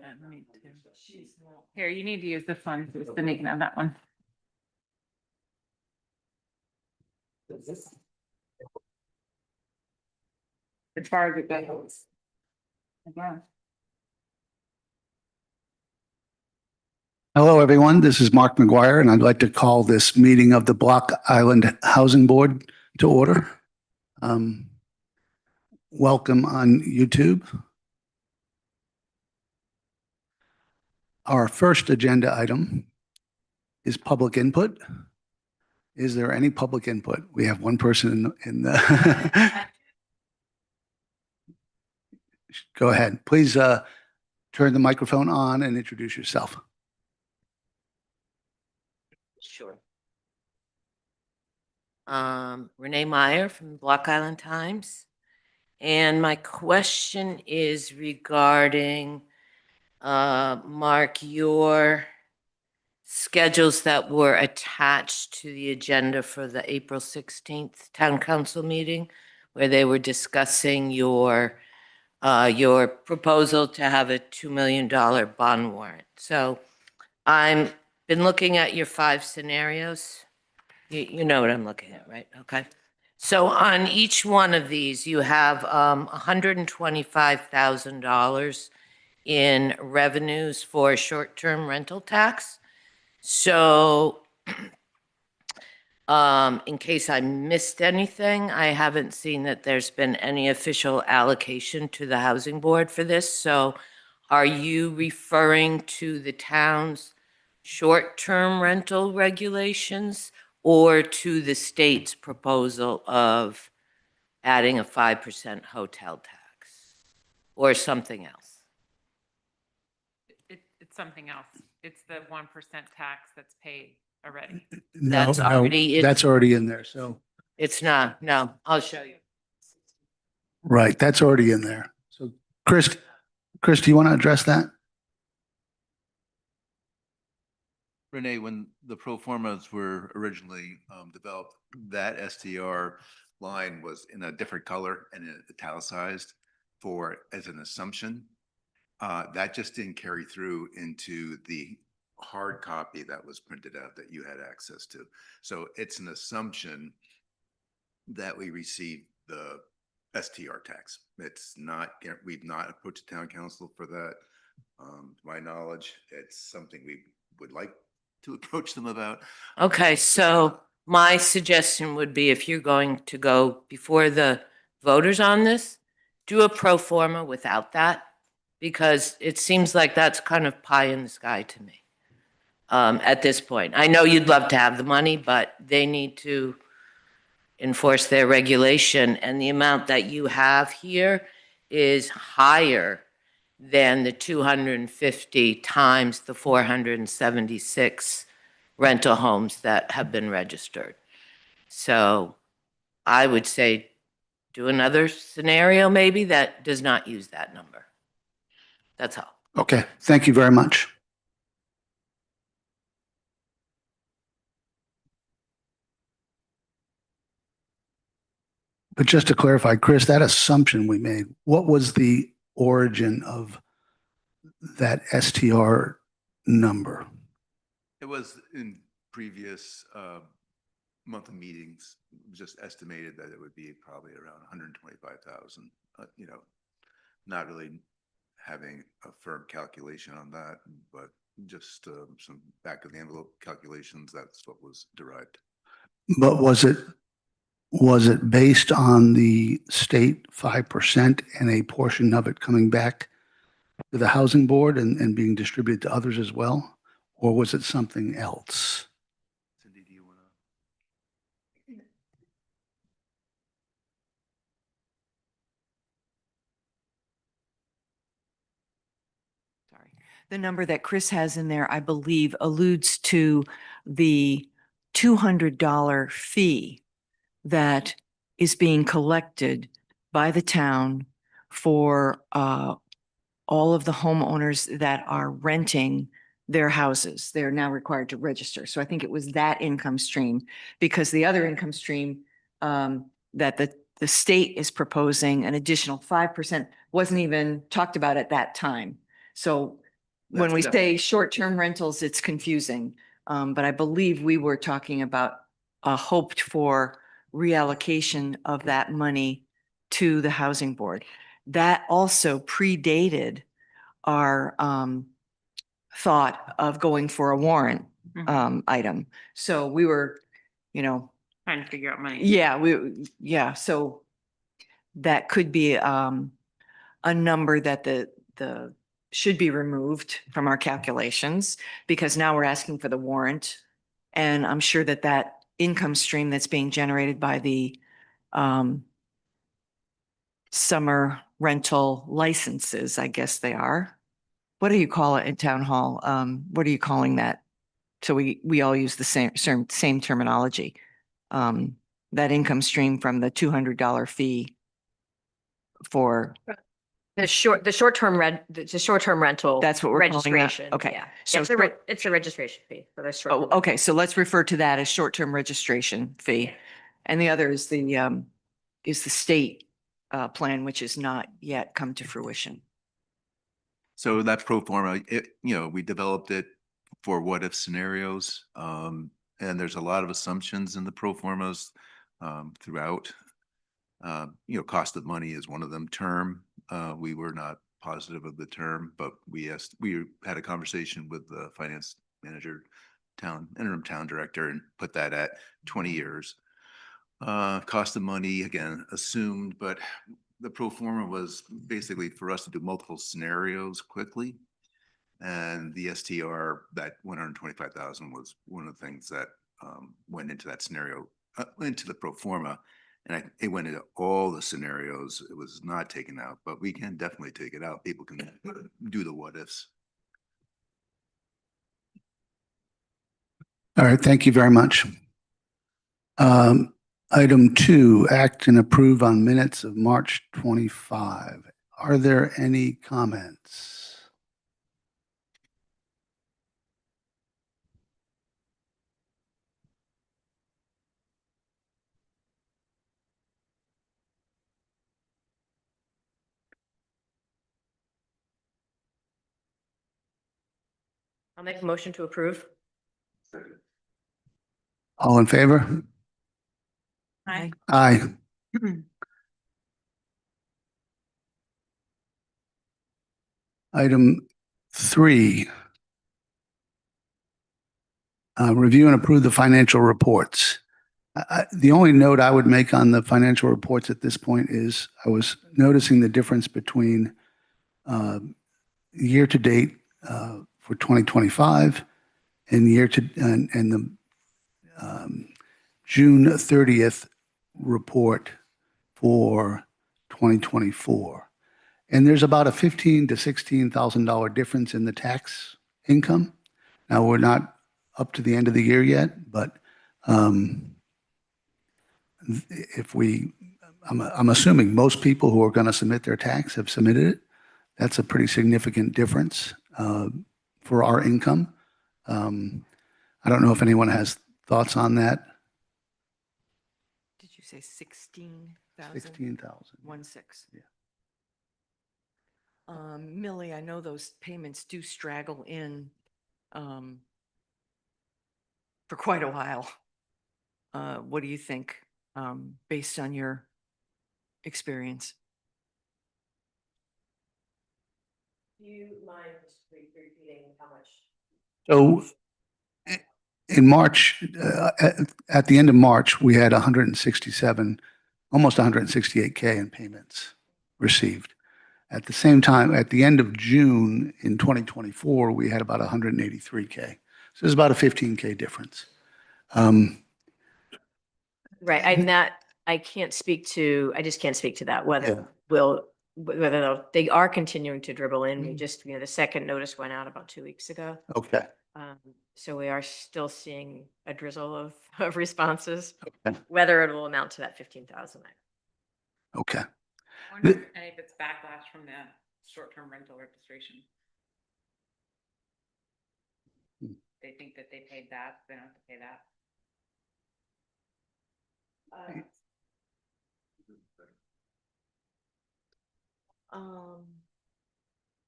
Me too. Here, you need to use the phone, then you can have that one. As far as it goes. Again. Hello, everyone. This is Mark McGuire, and I'd like to call this meeting of the Block Island Housing Board to order. Welcome on YouTube. Our first agenda item is public input. Is there any public input? We have one person in the. Go ahead. Please turn the microphone on and introduce yourself. Sure. Renee Meyer from the Block Island Times. And my question is regarding, Mark, your schedules that were attached to the agenda for the April 16th Town Council meeting, where they were discussing your proposal to have a $2 million bond warrant. So I'm been looking at your 5 scenarios. You know what I'm looking at, right? Okay. So on each one of these, you have $125,000 in revenues for short-term rental tax. So in case I missed anything, I haven't seen that there's been any official allocation to the housing board for this. So are you referring to the town's short-term rental regulations or to the state's proposal of adding a 5% hotel tax or something else? It's something else. It's the 1% tax that's paid already. That's already in- that's already in there. So It's not. No, I'll show you. right, that's already in there. So Chris, do you want to address that? Renee, when the pro formas were originally developed, that STR line was in a different color and italicized as an assumption. That just didn't carry through into the hard copy that was printed out that you had access to. So it's an assumption that we receive the STR tax. It's not, we've not approached the town council for that. To my knowledge, it's something we would like to approach them about. Okay, so my suggestion would be if you're going to go before the voters on this, do a pro forma without that, because it seems like that's kind of pie in the sky to me at this point. I know you'd love to have the money, but they need to enforce their regulation, and the amount that you have here is higher than the 250 times the 476 rental homes that have been registered. So I would say do another scenario maybe that does not use that number. That's all. Okay, thank you very much. But just to clarify, Chris, that assumption we made, what was the origin of that STR number? It was in previous monthly meetings, just estimated that it would be probably around 125,000, not really having a firm calculation on that, but just some back of the envelope calculations. That's what was derived. But was it based on the state 5% and a portion of it coming back to the housing board and being distributed to others as well? Or was it something else? Cindy, do you want to? Sorry. The number that Chris has in there, I believe, alludes to the $200 fee that is being collected by the town for all of the homeowners that are renting their houses. They're now required to register. So I think it was that income stream, because the other income stream that the state is proposing, an additional 5%, wasn't even talked about at that time. So when we definitely- say short-term rentals, it's confusing. But I believe we were talking about a hoped for reallocation of that money to the housing board. That also predated our thought of going for a warrant item. So we were, you know, Trying to figure out money. yeah, so that could be a number that the should be removed from our calculations because now we're asking for the warrant. And I'm sure that that income stream that's being generated by the summer rental licenses, I guess they are. What do you call it in town hall? What are you calling that? So we all use the same terminology. That income stream from the $200 fee for, The short-term rental. That's what we're calling that? Registration. Okay. Yeah. So It's a registration fee for the short. oh, okay, so let's refer to that as short-term registration fee. And the other is the state plan, which has not yet come to fruition. So that's pro forma, we developed it for what if scenarios. And there's a lot of assumptions in the pro formas throughout. Cost of money is one of them. Term, we were not positive of the term, but we had a conversation with the finance manager, interim town director, and put that at 20 years. Cost of money, again, assumed, but the pro forma was basically for us to do multiple scenarios quickly. And the STR, that 125,000 was one of the things that went into that scenario, into the pro forma. And it went into all the scenarios. It was not taken out, but we can definitely take it out. People can do the what ifs. All right, thank you very much. Item 2, act and approve on minutes of March 25. Are there any comments? I'll make a motion to approve. All in favor? Aye. Aye. Item 3, review and approve the financial reports. The only note I would make on the financial reports at this point is I was noticing the difference between year-to-date for 2025 and and the June 30th report for 2024. And there's about a $15,000 to $16,000 difference in the tax income. Now, we're not up to the end of the year yet, but I'm assuming most people who are going to submit their tax have submitted it. That's a pretty significant difference for our income. I don't know if anyone has thoughts on that. Did you say 16,000? 16,000. 1/6. Yeah. Millie, I know those payments do straggle in for quite a while. What do you think, based on your experience? Do you mind just repeating how much? So in March, at the end of March, we had 167, almost 168K in payments received. At the same time, at the end of June in 2024, we had about 183K. So there's about a 15K difference. Right, I can't speak to, I just can't speak to that, Yeah. whether they are continuing to dribble in. We Mm. just, the second notice went out about 2 weeks ago. Okay. So we are still seeing a drizzle of responses, Okay. whether it will amount to that 15,000. Okay. I wonder if any of it's backlash from the short-term rental registration. Hmm. They think that they paid that, they don't have to pay that.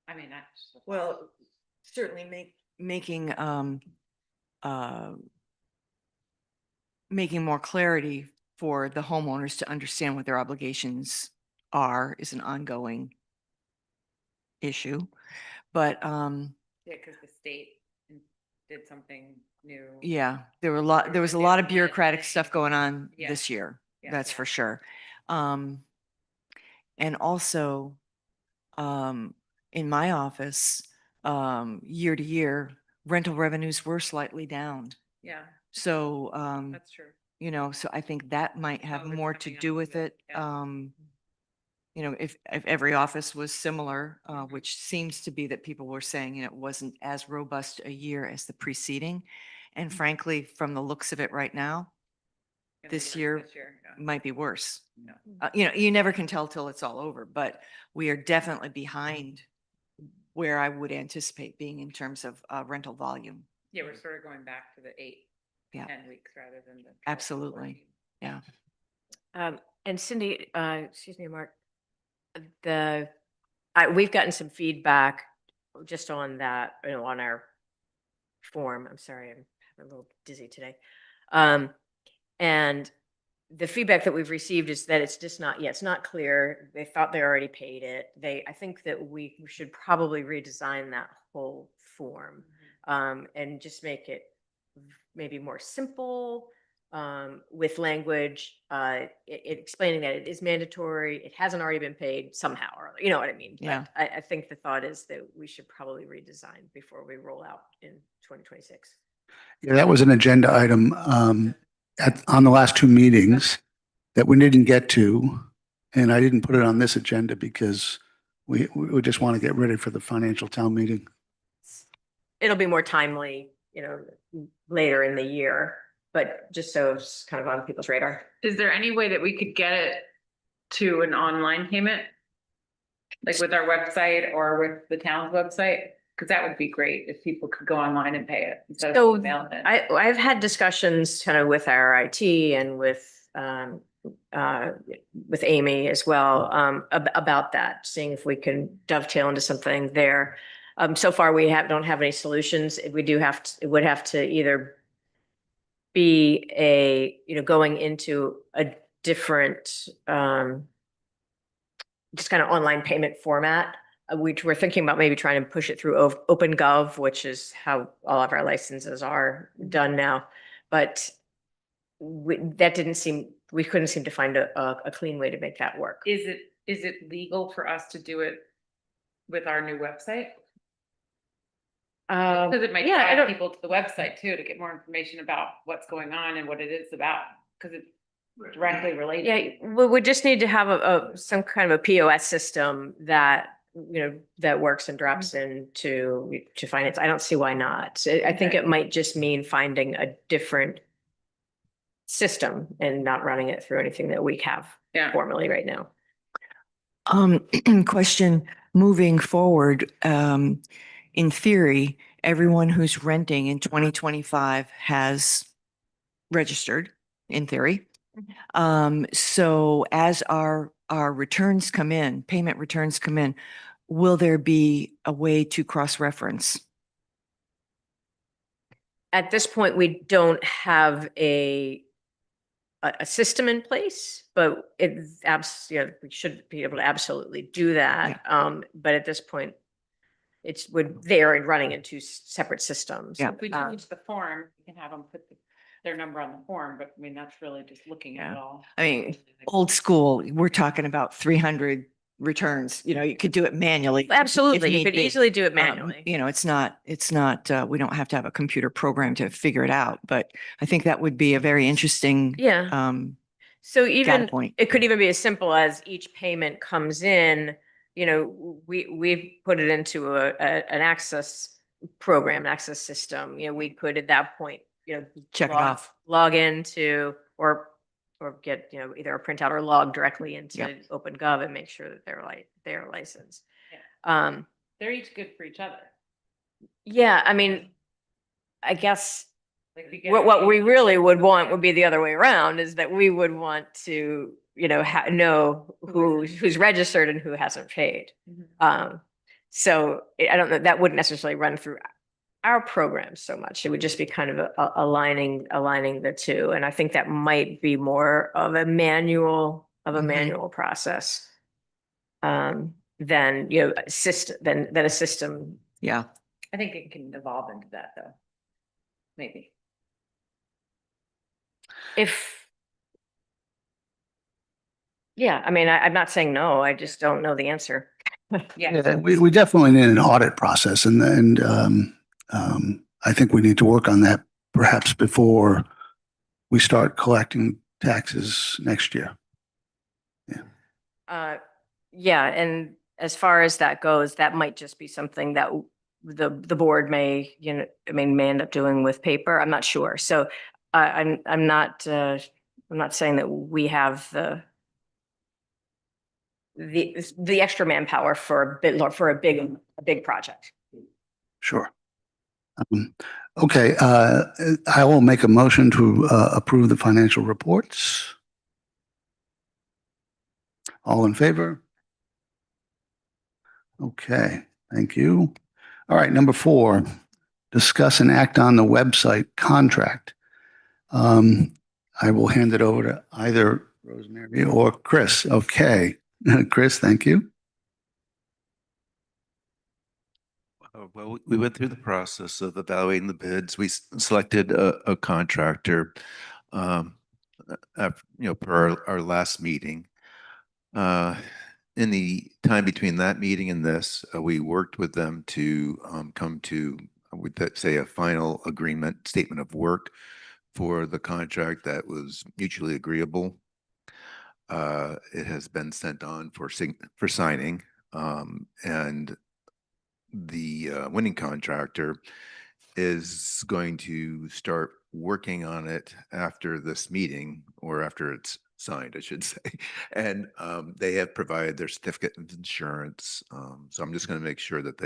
I mean, that's. Well, certainly making more clarity for the homeowners to understand what their obligations are is an ongoing issue. But Yeah, because the state did something new. yeah, there was There a was a lot of different bureaucratic thing. stuff going on Yeah. this year. Yeah. That's Yeah. for sure. And also, in my office, year to year, rental revenues were slightly down. Yeah, So, that's true. you know, so I think that might have Oh, it's more to coming up do to with it, it. yeah. You know, if every office was similar, Mhm. which seems to be that people were saying, you know, it wasn't as robust a year as the preceding. And frankly, from the looks of it right now, Gonna be this worse year yeah. might be worse. Yeah. You know, you never can tell till it's all over, but we are definitely behind where I would anticipate being in terms of rental volume. Yeah, we're sort of going back to the 8, Yeah. 10 weeks rather than the 12 to Absolutely. 14. Yeah. And Cindy, excuse me, Mark, we've gotten some feedback just on that, you know, on our form. I'm sorry, I'm a little dizzy today. And the feedback that we've received is that it's just not, yeah, it's not clear. They thought they already paid it. I think that we should probably redesign that whole form, and just make it maybe more simple, with language, explaining that it is mandatory. It hasn't already been paid somehow, or you know what I mean? Yeah. But I think the thought is that we should probably redesign before we roll out in 2026. Yeah, that was an agenda item on the last 2 meetings that we didn't get to. And I didn't put it on this agenda because we just want to get ready for the financial town meeting. It'll be more timely, you know, later in the year, but just so it's kind of on people's radar. Is there any way that we could get it to an online payment? Like with our website or with the town's website? Because that would be great if people could go online and pay it instead So of emailing it. I've had discussions kind of with our IT and with Amy as well, about that, seeing if we can dovetail into something there. So far we don't have any solutions. We do have to, it would have to either be you know, going into a different, just kind of online payment format. We're thinking about maybe trying to push it through OpenGov, which is how all of our licenses are done now. But we couldn't seem to find a clean way to make that work. Is it legal for us to do it with our new website? Because it might Yeah, I drive don't, people to the website too, to get more information about what's going on and what it is about, because it's directly related. yeah, we just need to have some kind of a POS system that, you know, that works and drops into finance. I don't see why not. I think Okay. it might just mean finding a different system and not running it through anything that we have Yeah. formally right now. Question, moving forward, in theory, everyone who's renting in 2025 has registered, in theory. So as our returns come in, payment returns come in, will there be a way to cross-reference? At this point, we don't have a system in place, but you know, we should be able to absolutely do that. But at this point, they're running in two separate systems. Yeah. If we change the form, we can have them put their number on the form, but I mean, that's really just looking at it Yeah. all. I mean, old school, we're talking about 300 returns, you know, you could do it manually. Absolutely, you need could be. easily do it manually. You know, it's not, we don't have to have a computer program to figure it out, but I think that would be a very interesting Yeah. So data even, point. it could even be as simple as each payment comes in, you know, we've put it into an access program, an access system. You know, we could at that point, you know, Check it off. log into or get, you know, either a printout or log directly into Yep. OpenGov and make sure that they're licensed. Yeah. They're each good for each other. Yeah, I mean, I guess Like if you get what we really would want would be the other way around, is that we would want to, you know, know who's registered and who hasn't paid. Mhm. So I don't know, that wouldn't necessarily run through our programs so much. It would just be kind of aligning the two. And I think that might be more of a manual process. Than, you know, a system, than a system. Yeah. I think it can evolve into that though. Maybe. Yeah, I mean, I'm not saying no, I just don't know the answer. Yeah, we definitely need an audit process and I think we need to work on that perhaps before we start collecting taxes next year. Yeah, and as far as that goes, that might just be something that the board may, you know, I mean, may end up doing with paper. I'm not sure. So I'm not saying that we have the extra manpower for a big project. Sure. Okay, I will make a motion to approve the financial reports. All in favor? Okay, thank you. All right, number 4, discuss and act on the website contract. I will hand it over to either Rosemary or Chris. Okay, Chris, thank you. Well, we went through the process of evaluating the bids. We selected a contractor, per our last meeting. In the time between that meeting and this, we worked with them to come to, say, a final agreement, statement of work for the contract that was mutually agreeable. It has been sent on for signing, and the winning contractor is going to start working on it after this meeting, or after it's signed, I should say. And they have provided their certificate of insurance. So I'm just going to make sure that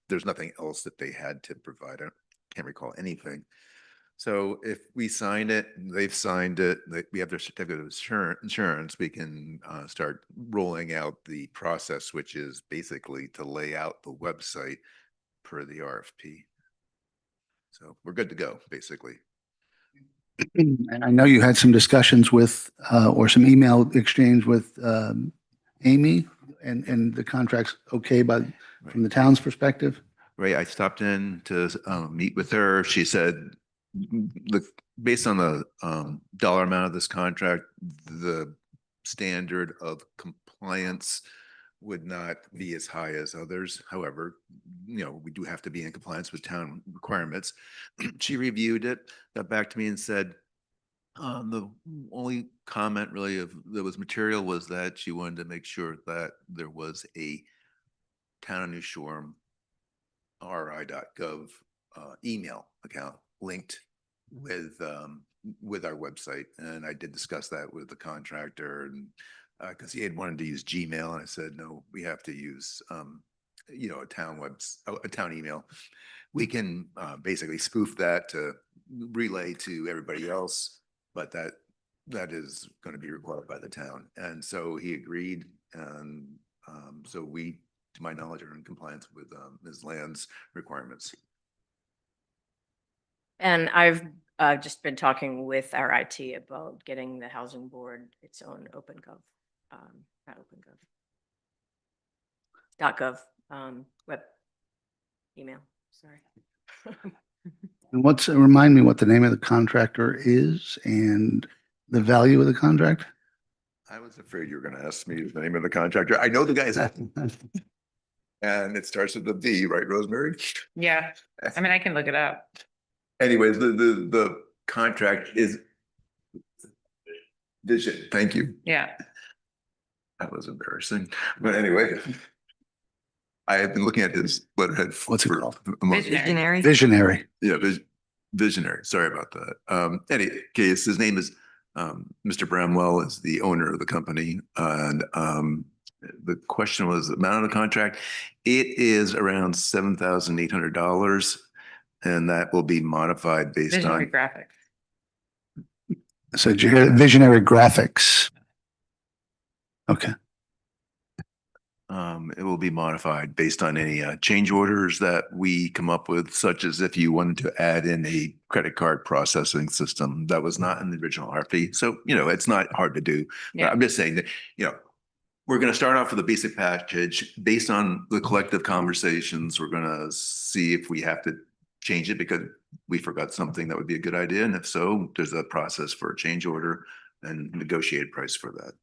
there's nothing else that they had to provide. I can't recall anything. So if we sign it, they've signed it, we have their certificate of insurance, we can start rolling out the process, which is basically to lay out the website per the RFP. So we're good to go, basically. And I know you had some discussions with, or some email exchange with Amy, and the contract's okay from the town's perspective? Right, I stopped in to meet with her. She said, look, based on the dollar amount of this contract, the standard of compliance would not be as high as others. However, we do have to be in compliance with town requirements. She reviewed it, got back to me and said, the only comment really that was material was that she wanted to make sure that there was a Town of New Shore ri.gov email account linked with our website. And I did discuss that with the contractor, and because he had wanted to use Gmail, and I said, no, we have to use a town email. We can basically spoof that to relay to everybody else, but that is going to be required by the town. And so he agreed, and so we, to my knowledge, are in compliance with Ms. Land's requirements. And I've just been talking with our IT about getting the housing board its own OpenGov, not OpenGov, .gov web email. Sorry. And remind me what the name of the contractor is and the value of the contract? I was afraid you were going to ask me the name of the contractor. I know the guy's and it starts with a V, right, Rosemary? Yeah, I mean, I can look it up. Anyways, the contract is Vision. Thank you. Yeah. That was embarrassing. But anyway, I have been looking at his letterhead. What's it called? Visionary. Visionary. Yeah, Visionary. Sorry about that. Any case, his name is Mr. Bramwell is the owner of the company. And the question was the amount of the contract. It is around $7,800. And that will be modified based Visionary on graphics. So Visionary Graphics. Okay. It will be modified based on any change orders that we come up with, such as if you wanted to add in a credit card processing system that was not in the original RFP. So, it's not hard to do. But Yeah. I'm just saying that, we're going to start off with a basic package based on the collective conversations. We're going to see if we have to change it because we forgot something that would be a good idea. And if so, there's a process for a change order and negotiated price for that.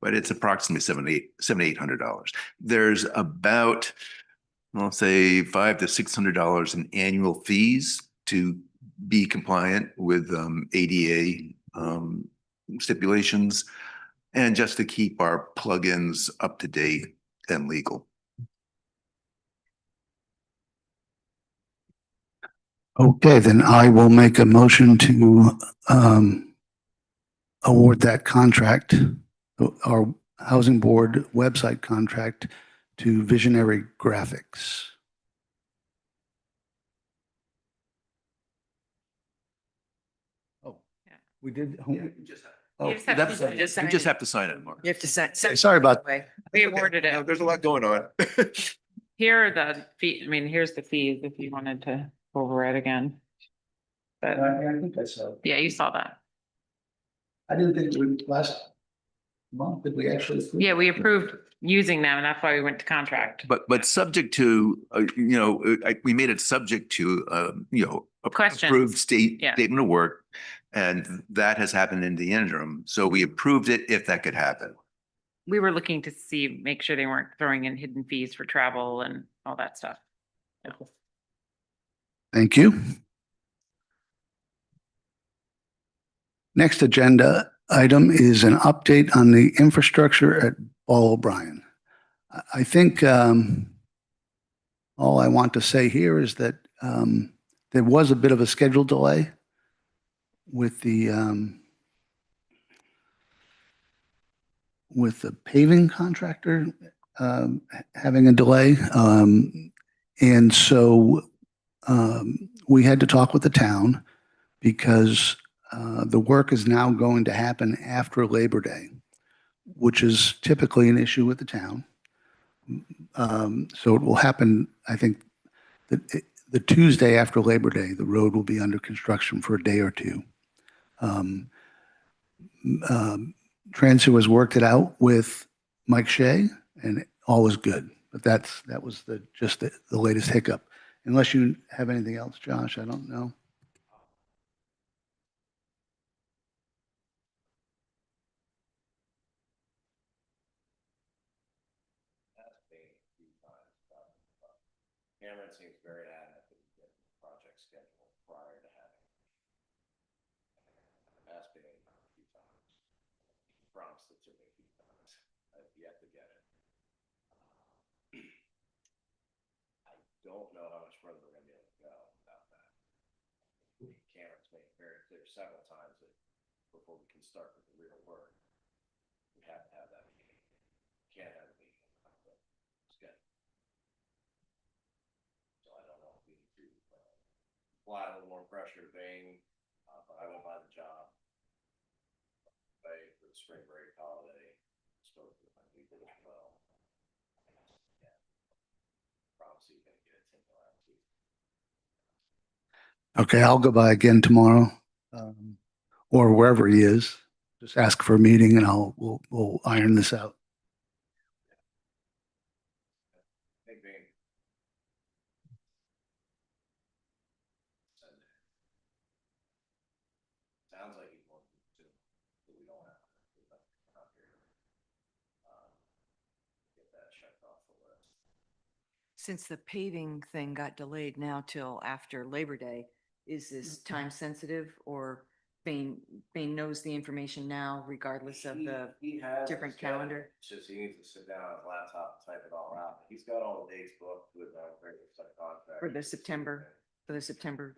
But it's approximately $700-800. There's about, I'll say $500 to $600 in annual fees to be compliant with ADA stipulations and just to keep our plugins up to date and legal. Okay, then I will make a motion to award that contract, our housing board website contract, to Visionary Graphics. Oh, Yeah. we did. You just have that's- to just You just have to sign it, Mark. You have to say. Sorry about We awarded it. There's a lot going on. Here are the fee, I mean, here's the fees if you wanted to go over it again. But I think I saw. yeah, you saw that. I didn't think we last month, did we actually? Yeah, we approved using them and that's why we went to contract. But subject to, we made it subject to, Question. approved Yeah. statement of work. And that has happened in the interim. So we approved it if that could happen. We were looking to see, make sure they weren't throwing in hidden fees for travel and all that stuff. Thank you. Next agenda item is an update on the infrastructure at Ball O'Brien. I think all I want to say here is that there was a bit of a schedule delay with the paving contractor having a delay. And so we had to talk with the town because the work is now going to happen after Labor Day, which is typically an issue with the town. So it will happen, I think, the Tuesday after Labor Day, the road will be under construction for a day or two. Transu has worked it out with Mike Shea and all is good. But that was just the latest hiccup. Unless you have anything else, Josh, I don't know. Cameron seems very adamant that we get the project scheduled prior to having. Asked me a few times. He promised it to me a few times. I've yet to get it. I don't know how much further we're gonna be able to go about that. Cameron's made it very clear several times that before we can start with the real work, we have to have that meeting. Can't have a meeting without the schedule. So I don't know if we need to apply a little more pressure to Bain, but I went by the job. For the spring break holiday, spoke with my people as well. Yeah. Promise you gonna get it around too. Okay, I'll go by again tomorrow, or wherever he is. Just ask for a meeting and we'll iron this out. Big Bain. Sounds like he's working too, but we don't have to. Get that checked off the list. Since the paving thing got delayed now till after Labor Day, is this time sensitive or Bain knows the information now regardless of the, He has different his schedule. calendar? It's just he needs to sit down on his laptop and type it all out. He's got all the dates booked with contract. for the September?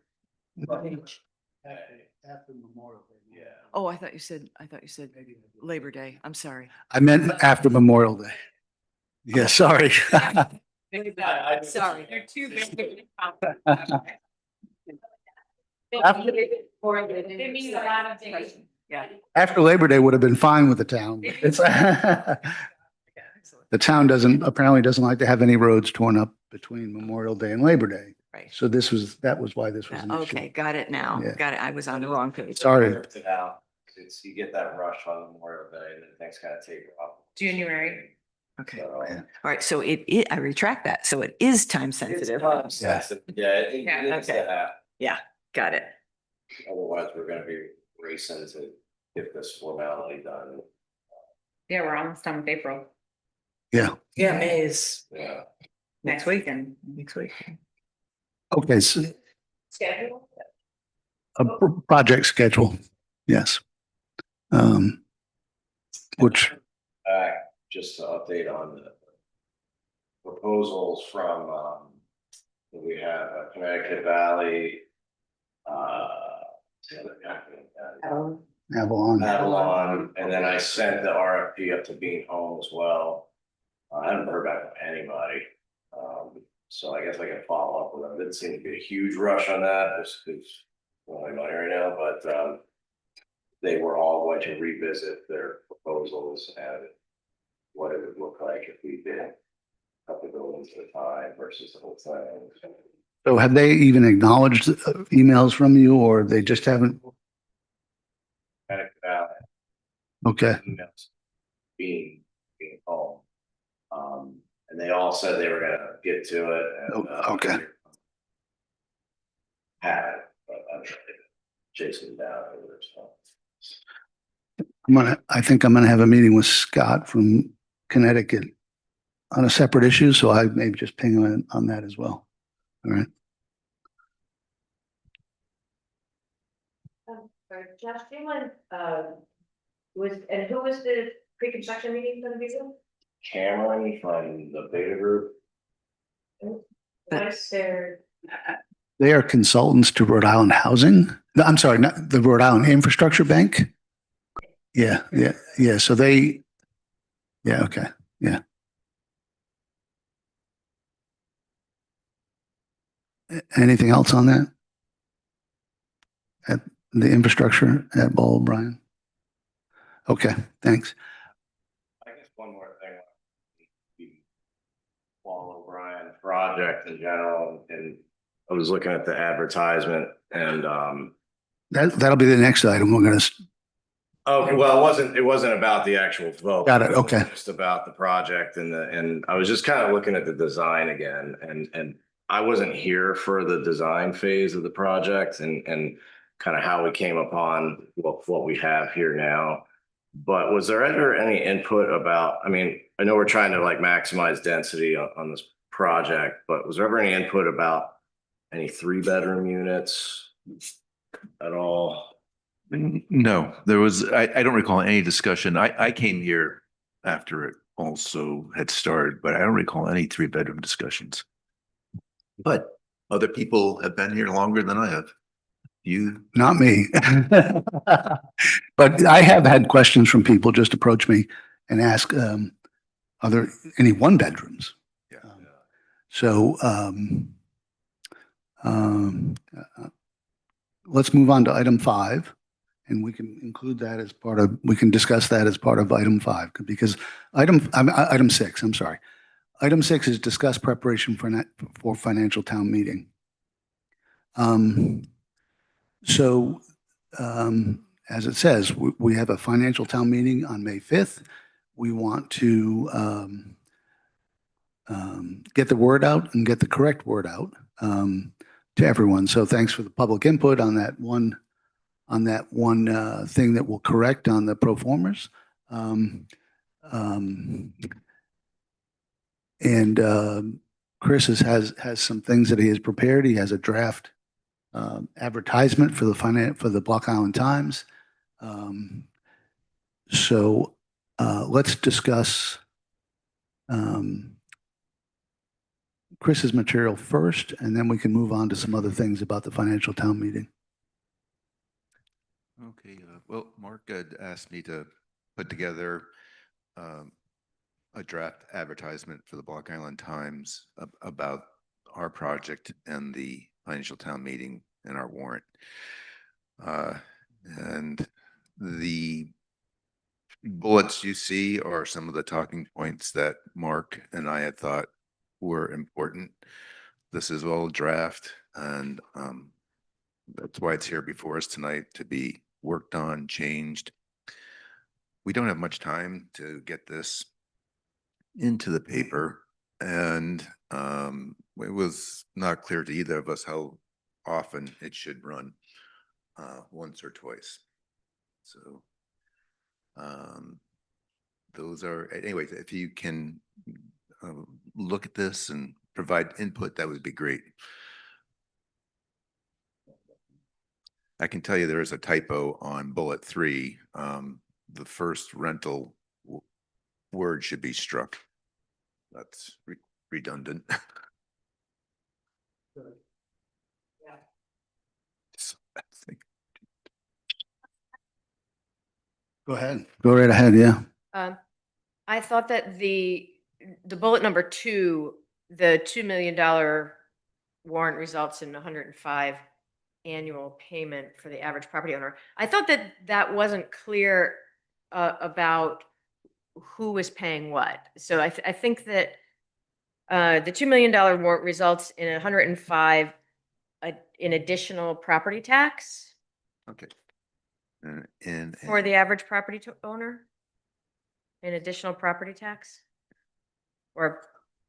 After Memorial Day. Yeah. Oh, I thought you said Labor Day. I'm sorry. I meant after Memorial Day. Yeah, sorry. Sorry. They're too big. It means a lot of things. Yeah. After Labor Day would have been fine with the town. It's the town apparently doesn't like to have any roads torn up between Memorial Day and Labor Day. Right. So that was why this was an issue. Okay, got it now. Yeah. Got it. I was on the wrong page. Sorry. Clears it out. You get that rush on Memorial Day and then things kind of taper off. January. Okay. So, Yeah. All right. So I retract that. So it is time sensitive. It's sensitive. Yeah, it Yeah, needs to okay. happen. Yeah, got it. Otherwise, we're gonna be racing to get this formality done. Yeah, we're almost done with April. Yeah. Yeah, May is Yeah. Next weekend. next week. Okay. So Schedule? a project schedule. Yes. Which, Just to update on the proposals from, we have Connecticut Valley, the other company, Avalon. Avalon, and then I sent the RFP up to Bean Home as well. I haven't heard back from anybody, so I guess I can follow up with them. Didn't seem to be a huge rush on that, just because only money right now, but they were all going to revisit their proposals and what it would look like if we did a couple buildings at a time versus the whole thing. So have they even acknowledged emails from you, or they just haven't? Connecticut Valley Okay. emails being home. And they all said they were gonna get to it and. Okay. Had it, but I'm chasing it down over so. I think I'm gonna have a meeting with Scott from Connecticut on a separate issue, so I may just ping on that as well. All right. Josh, do you mind, who was the pre-construction meeting gonna be with? Cameron from the Beta Group. What's their, They are consultants to Rhode Island Housing. No, I'm sorry, not the Rhode Island Infrastructure Bank. Yeah. So okay. Yeah. Anything else on that? At the infrastructure at Ball, Brian? Okay, thanks. I guess one more thing. The Paul O'Brien project in general, and I was looking at the advertisement and, That'll be the next item. We're gonna, okay, well, it wasn't about the actual vote. Got it, was okay. Just about the project and I was just kind of looking at the design again and I wasn't here for the design phase of the project and kind of how we came upon what we have here now. But was there ever any input about, I mean, I know we're trying to like maximize density on this project, but was there ever any input about any 3-bedroom units at all? No, I don't recall any discussion. I came here after it also had started, but I don't recall any 3-bedroom discussions. But other people have been here longer than I have. You, not me. But I have had questions from people just approach me and ask, are there any 1-bedrooms? yeah. So, let's move on to item 5, and we can include that as we can discuss that as part of item 5, because item 6, I'm sorry. Item 6 is discuss preparation for financial town meeting. So, as it says, we have a financial town meeting on May 5th. We want to get the word out and get the correct word out to everyone. So thanks for the public input on that one thing that will correct on the pro formas. And Chris has some things that he has prepared. He has a draft advertisement for the Block Island Times. So let's discuss Chris's material first, and then we can move on to some other things about the financial town meeting. Okay, well, Mark had asked me to put together a draft advertisement for the Block Island Times about our project and the financial town meeting and our warrant. And the bullets you see are some of the talking points that Mark and I had thought were important. This is all draft and that's why it's here before us tonight to be worked on, changed. We don't have much time to get this into the paper and it was not clear to either of us how often it should run, once or twice. So those are, anyways, if you can look at this and provide input, that would be great. I can tell you there is a typo on bullet 3. The first rental word should be struck. That's redundant. So, I think- Go ahead. Go right ahead, yeah. I thought that the bullet number 2, the $2 million warrant results in 105 annual payment for the average property owner. I thought that that wasn't clear about who was paying what. So I think that the $2 million warrant results in 105 in additional property tax Okay. And for the average property owner? An additional property tax? Or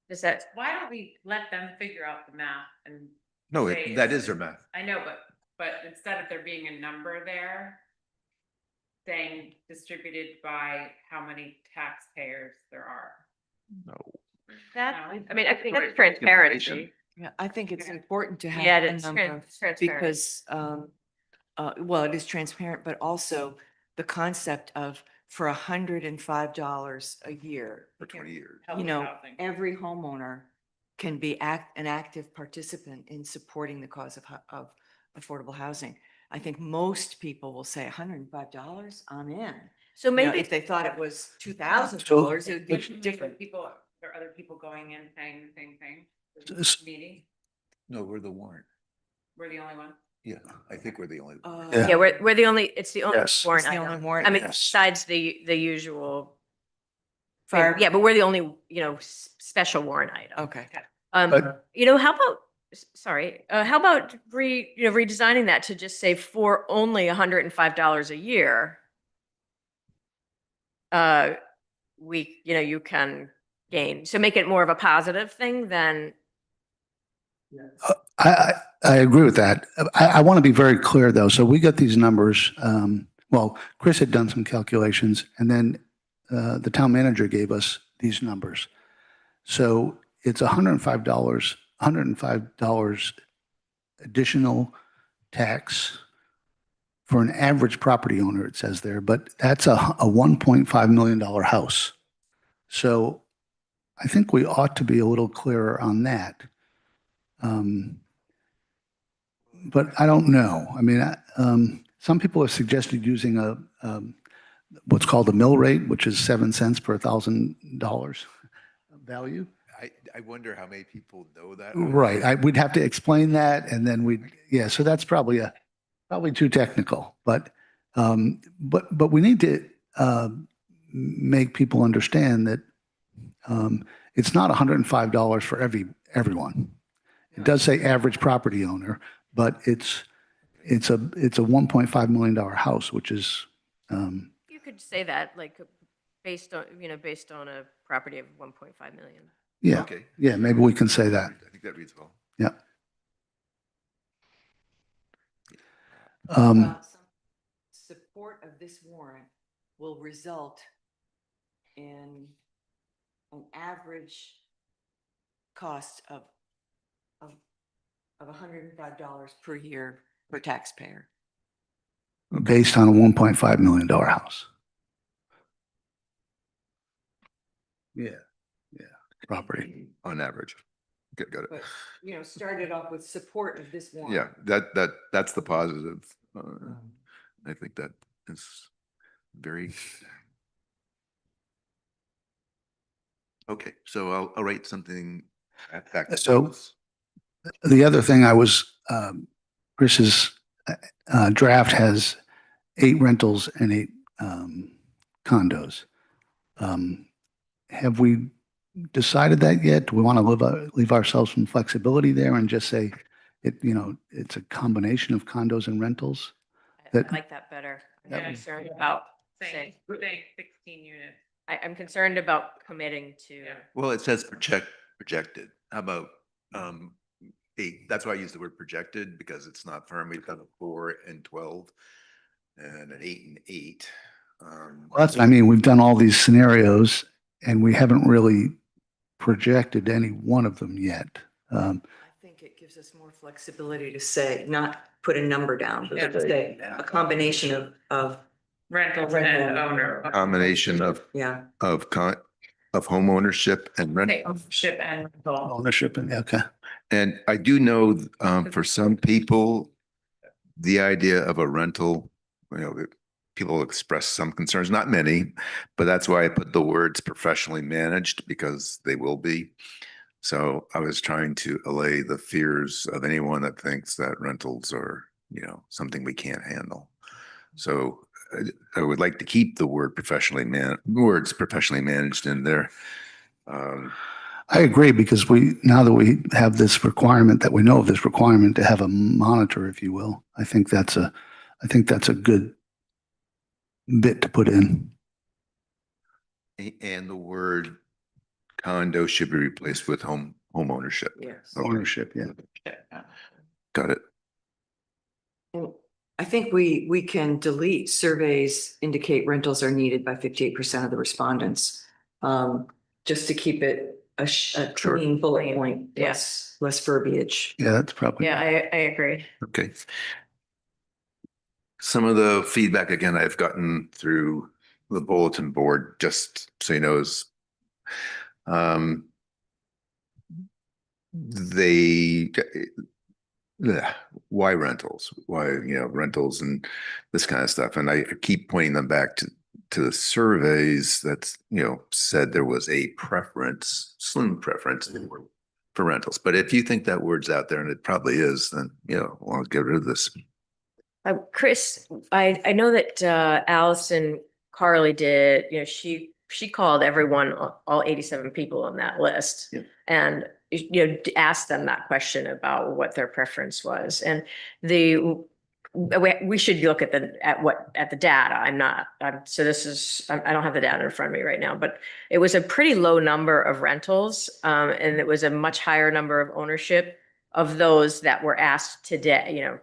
is that, Why don't we let them figure out the math and no, say that it's- is their math. I know, but instead of there being a number there, saying distributed by how many taxpayers there are. No. that, No. I mean, I think that's Information. transparency. Yeah, I think it's important to have Yeah, a it's number transparent. because, well, it is transparent, but also the concept of for $105 a year, For 20 years. Help you with know, housing. every homeowner can be an active participant in supporting the cause of affordable housing. I think most people will say $105, I'm in. So You know, maybe if they thought it was $2,000, it would be Different different. people, there are other people going in saying the same thing. for S- the Meeting, No, we're the warrant. we're the only one. Yeah, I think we're the only. Yeah. yeah, we're the only, it's the only Yes. warrant It's the only item. warrant, I mean, yes. besides the usual. Fire- Yeah, but we're the only, special warrant item. Okay. But- How about, sorry, how about redesigning that to just say for only $105 a year? You can gain, so make it more of a positive thing than, I agree with that. I want to be very clear though. So we got these numbers. Well, Chris had done some calculations and then the town manager gave us these numbers. So it's $105 additional tax for an average property owner, it says there, but that's a $1.5 million house. So I think we ought to be a little clearer on that. But I don't know. I mean, some people have suggested using what's called a mill rate, which is 7 cents per $1,000 value. I wonder how many people know that. Right. We'd have to explain that and then yeah, so that's probably too technical, but we need to make people understand that it's not $105 for everyone. It does say average property owner, but it's a $1.5 million house, which is, you could say that, like, based on a property of 1.5 million. yeah, Okay. yeah, maybe we can say that. I think that reads well. Yeah. Some support of this warrant will result in an average cost of $105 per year per taxpayer. Based on a $1.5 million house. Yeah, yeah, property. On average. Got it. But, started off with support of this warrant. Yeah, that's the positive. I think that is very. Okay, so I'll write something back. to So- us. The other thing Chris's draft has 8 rentals and 8 condos. Have we decided that yet? Do we want to leave ourselves some flexibility there and just say it's a combination of condos and rentals? I That- like that better. I'm That not would- concerned about Saying, saying, saying 16 units. I'm concerned about committing to. Yeah. Well, it says projected. How about, 8? That's why I use the word projected because it's not firm. We've got a 4 and 12 and an 8 and 8. Well, that's what I mean. We've done all these scenarios and we haven't really projected any one of them yet. I think it gives us more flexibility to say, not put a number down, but Yeah. to say a combination of, Rentals Rental. and owner. Combination yeah. of home ownership and rent. Say ownership and rental. Ownership and, okay. And I do know, for some people, the idea of a rental, people express some concerns, not many, but that's why I put the words professionally managed because they will be. So I was trying to allay the fears of anyone that thinks that rentals are, something we can't handle. So I would like to keep the words professionally managed in there. I agree because now that we have this requirement, that we know of this requirement to have a monitor, if you will, I think that's a good bit to put in. And the word condo should be replaced with home ownership. Yes. Ownership, yeah. Got it. Well, I think we can delete surveys indicate rentals are needed by 58% of the respondents. Just to keep it a clean bullet point, Yes. less verbiage. Yeah, that's probably. Yeah, I agree. Okay. Some of the feedback, again, I've gotten through the bulletin board, just so you know, is why rentals? Why, rentals and this kind of stuff. And I keep pointing them back to the surveys that's, said there was a preference, slim preference for rentals. But if you think that word's out there, and it probably is, then, I'll get rid of this. Chris, I know that Allison Carly did, she called everyone, all 87 people on that list. Yeah. And, asked them that question about what their preference was. And we should look at the data. I don't have the data in front of me right now, but it was a pretty low number of rentals. And it was a much higher number of ownership of those that were asked today, or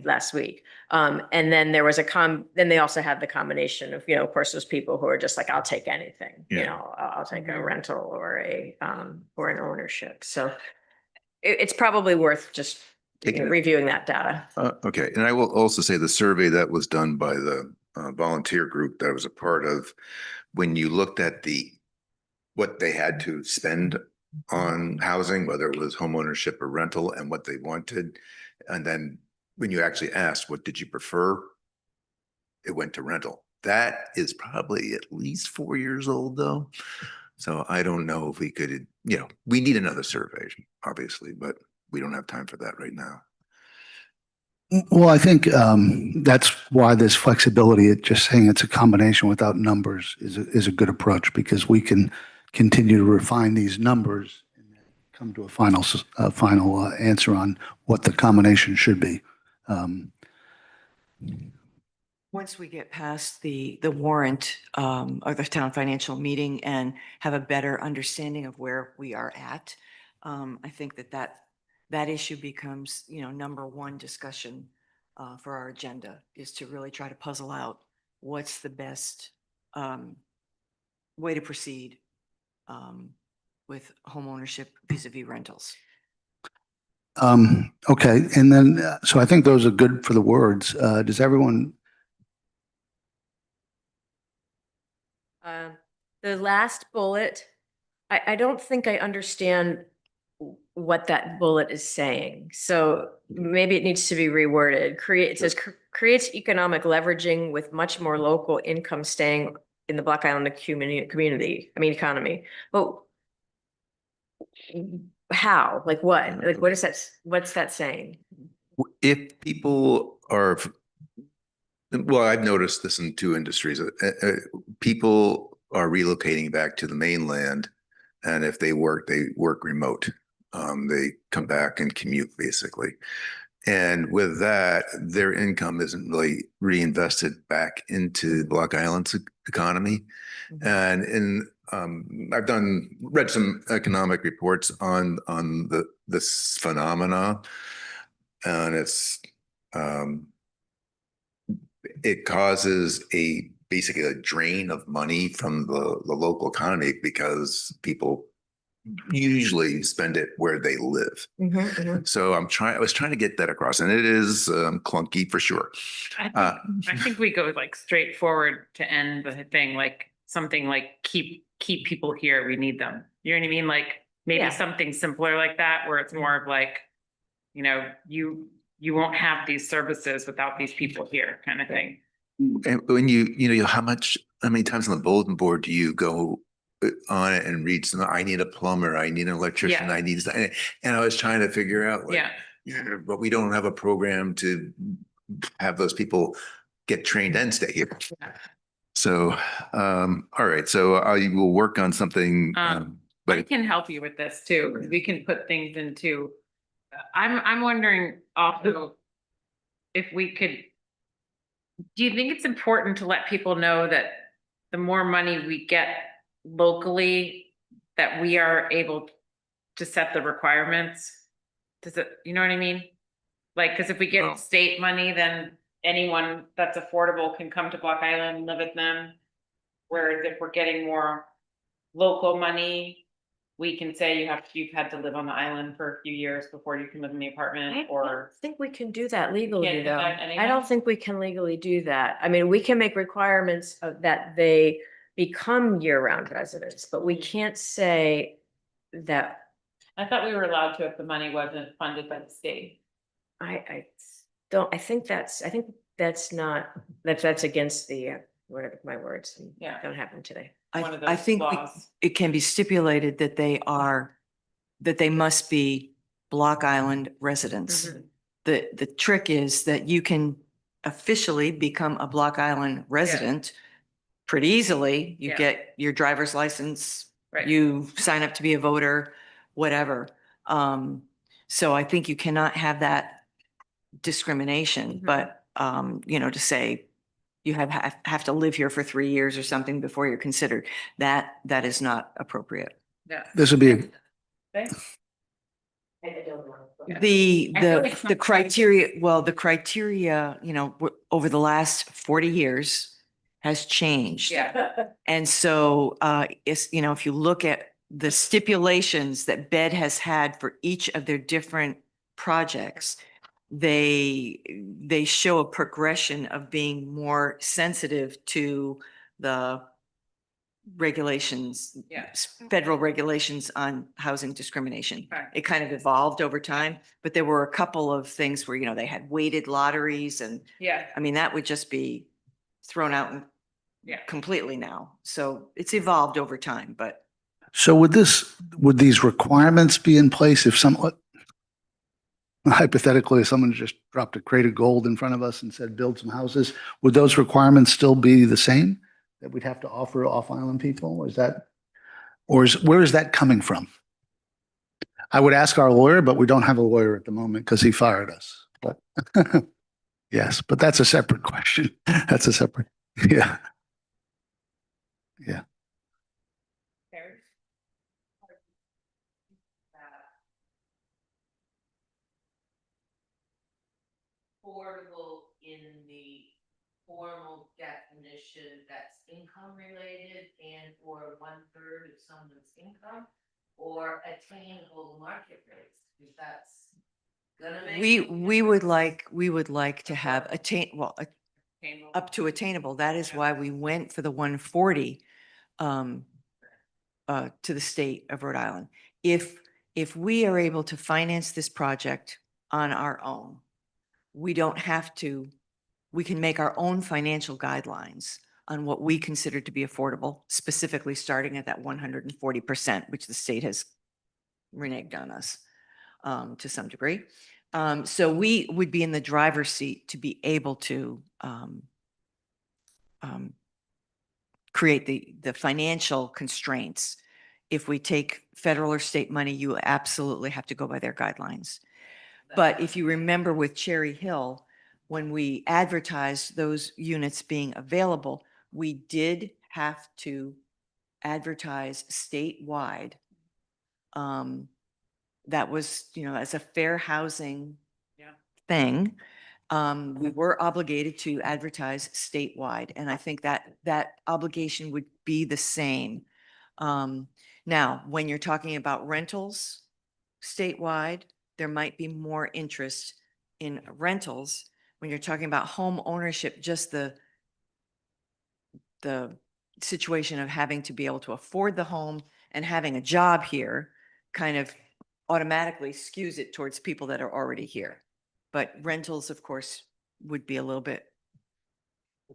last week. And then there was then they also had the combination of, of course, those people who are just like, I'll take anything, I'll take a rental or or an ownership. So it's probably worth just reviewing that data. Okay. And I will also say the survey that was done by the volunteer group that I was a part of, when you looked at what they had to spend on housing, whether it was home ownership or rental, and what they wanted. And then when you actually asked, what did you prefer? It went to rental. That is probably at least 4 years old though. So I don't know if we could, we need another survey, obviously, but we don't have time for that right now. Well, I think that's why this flexibility, just saying it's a combination without numbers is a good approach because we can continue to refine these numbers and then come to a final answer on what the combination should be. Once we get past the warrant or the town financial meeting and have a better understanding of where we are at, I think that issue becomes, number one discussion for our agenda is to really try to puzzle out what's the best way to proceed with home ownership vis-a-vis rentals. Okay. And then, so I think those are good for the words. Does everyone? The last bullet, I don't think I understand what that bullet is saying. So maybe it needs to be reworded. It says creates economic leveraging with much more local income staying in the Black Island economy. But how? Like what? Like what's that saying? If people are, Well, I've noticed this in two industries. People are relocating back to the mainland, and if they work remote. They come back and commute basically. And with that, their income isn't really reinvested back into Block Island's economy. And I've read some economic reports on this phenomena, and it causes basically a drain of money from the local economy because people usually spend it where they live. So I was trying to get that across, and it is clunky for sure. I think we go like straightforward to end the thing, like something like keep people here. We need them. You know what I mean? Like maybe Yeah. something simpler like that, where it's more of like, you know, you won't have these services without these people here, kind of thing. And when how many times on the bulletin board do you go on it and read some, I need a plumber, I need an electrician, Yeah. I need, and I was trying to figure out like, Yeah. but we don't have a program to have those people get trained and stay here. Yeah. So, all right, so I will work on something, I but can help you with this too, 'cause we can put things into, I'm wondering also if we could, do you think it's important to let people know that the more money we get locally, that we are able to set the requirements? Does it, you know what I mean? Like, cause if we Oh. get state money, then anyone that's affordable can come to Block Island and live with them. Whereas if we're getting more local money, we can say you've had to live on the island for a few years before you can live in the I apartment, don't or. think we can do that legally can't do though. that I anyway? don't think we can legally do that. I mean, we can make requirements of that they become year-round residents, but we can't say that I thought we were allowed to if the money wasn't funded by the state. I don't, I think that's not, that's against the, whatever my words Yeah. don't happen today. One of I those think laws. it can be stipulated that they must be Block Island residents. Mhm. The trick is that you can officially become a Block Island resident pretty easily. You Yeah. get your driver's license, Right. you sign up to be a voter, whatever. So I think you cannot have that discrimination, Mhm. but, to say you have to live here for 3 years or something before you're considered, that is not appropriate. Yeah. This would be, Okay. Yeah. The, I feel like the sometimes- criteria, well, the criteria, over the last 40 years has changed. Yeah. And so, if you look at the stipulations that BED has had for each of their different projects, they show a progression of being more sensitive to the regulations, Yeah. federal regulations on housing discrimination. Okay. It kind of evolved over time, but there were a couple of things where, they had weighted lotteries, and Yeah. I mean, that would just be thrown out Yeah. completely now. So it's evolved over time, but so would these requirements be in place if hypothetically, if someone just dropped a crate of gold in front of us and said, build some houses, would those requirements still be the same that we'd have to offer off-island people? Where is that coming from? I would ask our lawyer, but we don't have a lawyer at the moment because he fired us. But yes, but that's a separate question. That's a separate, yeah. Yeah. Affordable in the formal definition that's income related and or 1/3 of someone's income, or attainable market rates, because that's gonna make. we would like to have up to attainable. That is why we went for the 140 to the state of Rhode Island. If we are able to finance this project on our own, we don't have to, we can make our own financial guidelines on what we consider to be affordable, specifically starting at that 140%, which the state has reneged on us to some degree. So we would be in the driver's seat to be able to create the financial constraints. If we take federal or state money, you absolutely have to go by their guidelines. But if you remember with Cherry Hill, when we advertised those units being available, we did have to advertise statewide. That was, as a fair housing Yeah. thing. We were obligated to advertise statewide, and I think that obligation would be the same. Now, when you're talking about rentals statewide, there might be more interest in rentals. When you're talking about home ownership, just the situation of having to be able to afford the home and having a job here kind of automatically skews it towards people that are already here. But rentals, of course, would be a little bit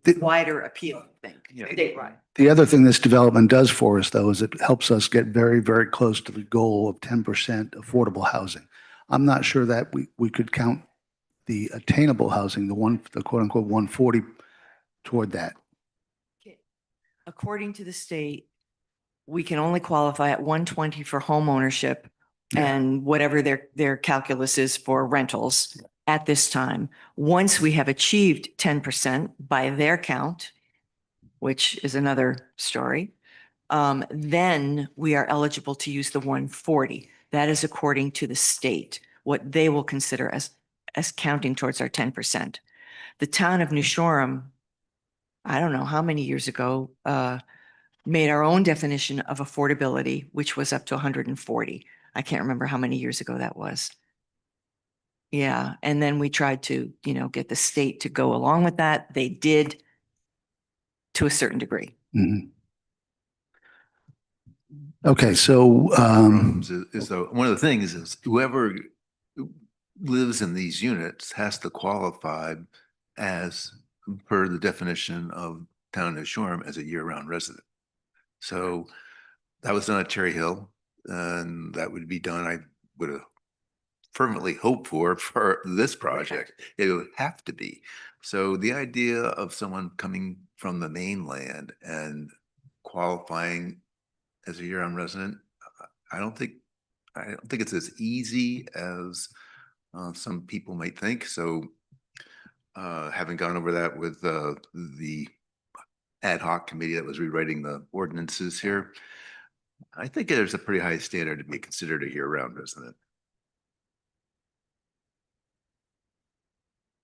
The- wider appeal, I think, Yeah. statewide. The other thing this development does for us, though, is it helps us get very, very close to the goal of 10% affordable housing. I'm not sure that we could count the attainable housing, the quote unquote 140 toward that. According to the state, we can only qualify at 120 for home ownership Yeah. and whatever their calculus is for rentals at this time. Once we have achieved 10% by their count, which is another story, then we are eligible to use the 140. That is according to the state, what they will consider as counting towards our 10%. The town of New Shoreham, I don't know how many years ago, made our own definition of affordability, which was up to 140. I can't remember how many years ago that was. Yeah, and then we tried to, get the state to go along with that. They did to a certain degree. Mhm. Okay, so, Problems is though, one of the things is whoever lives in these units has to qualify as per the definition of town of Shoreham as a year-round resident. So that was done at Cherry Hill, and that would be done, I would have fervently hoped for this project. It would have to be. So the idea of someone coming from the mainland and qualifying as a year-round resident, I don't think it's as easy as some people might think. So having gone over that with the ad hoc committee that was rewriting the ordinances here, I think there's a pretty high standard to be considered a year-round resident.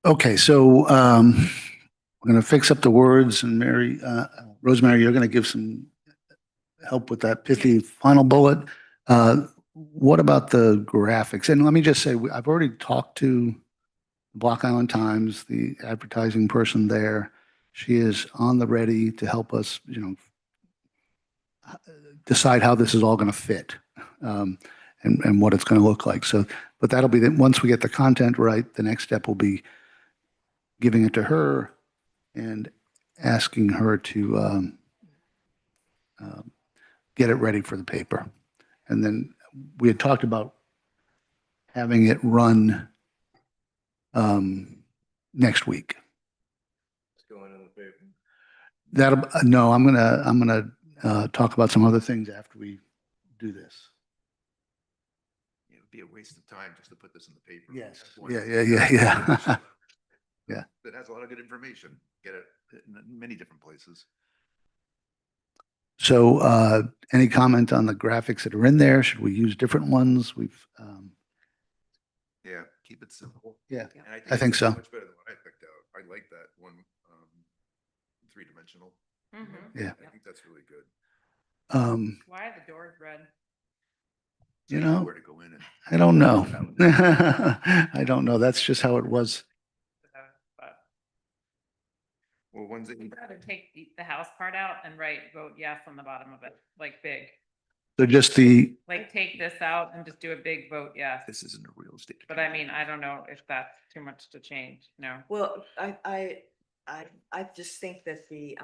okay, so we're going to fix up the words, and Rosemary, you're going to give some help with that pithy final bullet. What about the graphics? And let me just say, I've already talked to Block Island Times, the advertising person there. She is on the ready to help us, decide how this is all going to fit, and what it's going to look like. So, but that'll be, once we get the content right, the next step will be giving it to her and asking her to get it ready for the paper. And then we had talked about having it run next week. It's going in the paper. No, I'm gonna talk about some other things after we do this. It would be a waste of time just to put this in the paper. Yes. That's one- Yeah. Yeah. That has a lot of good information. Get it in many different places. So, any comment on the graphics that are in there? Should we use different ones? Yeah, keep it simple. Yeah, And I think it's so. Much better than what I picked out. I like that one, three-dimensional. Yeah. I think that's really good. Why are the doors red? You So know, where to go in and I don't know. I don't know. That's just how it was. But well, ones that you I'd rather take the house part out and write vote yes on the bottom of it, like big. So just Like take this out and just do a big vote yes. this isn't a real estate. But I mean, I don't know if that's too much to change, no. Well, I just think that the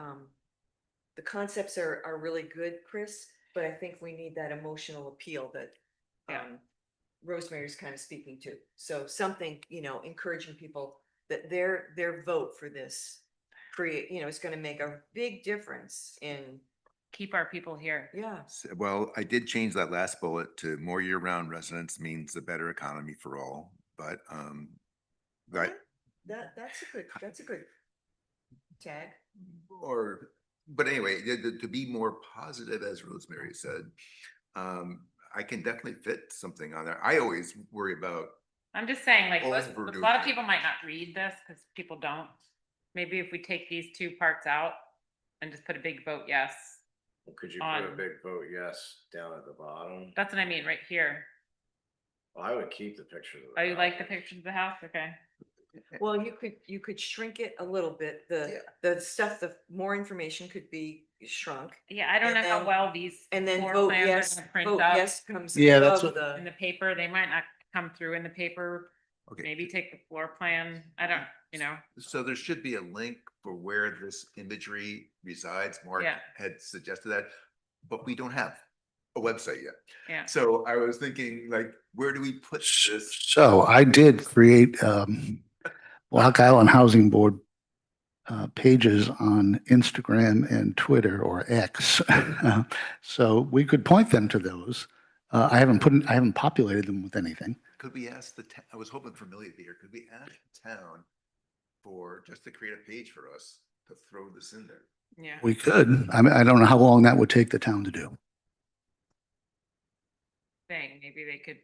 concepts are really good, Chris, but I think we need that emotional appeal that Yeah. Rosemary's kind of speaking to. So something, encouraging people that their vote for this create, it's going to make a big difference in, Keep our people here. yeah. Well, I did change that last bullet to more year-round residents means a better economy for all, but, right, That's a good tag. or, but anyway, to be more positive, as Rosemary said, I can definitely fit something on there. I always worry about, I'm just saying, like, a lot of Overdoing. people might not read this because people don't. Maybe if we take these two parts out and just put a big vote yes. Could you put a On- big vote yes down at the bottom? That's what I mean, right here. Well, I would keep the picture. of Oh, you like the house. pictures of the house? Okay. Well, you could shrink it a little bit. The stuff, the more information could be shrunk. Yeah, I don't know And how then- well these And then floor vote plans yes, are gonna print vote up yes comes Yeah, that's above what- in the, the paper. They might not come through in the paper. okay. Maybe take the floor plan. I don't, you know, So there should be a link for where this imagery resides. Mark Yeah. had suggested that, but we don't have a website yet. yeah. So I was thinking, like, where do we put this? So I did create Block Island Housing Board pages on Instagram and Twitter or X. So we could point them to those. I haven't populated them with anything. Could we ask I was hoping for Millie to be here. Could we ask the town for, just to create a page for us to throw this in there? Yeah. We could. I mean, I don't know how long that would take the town to do. Thing. Maybe they could,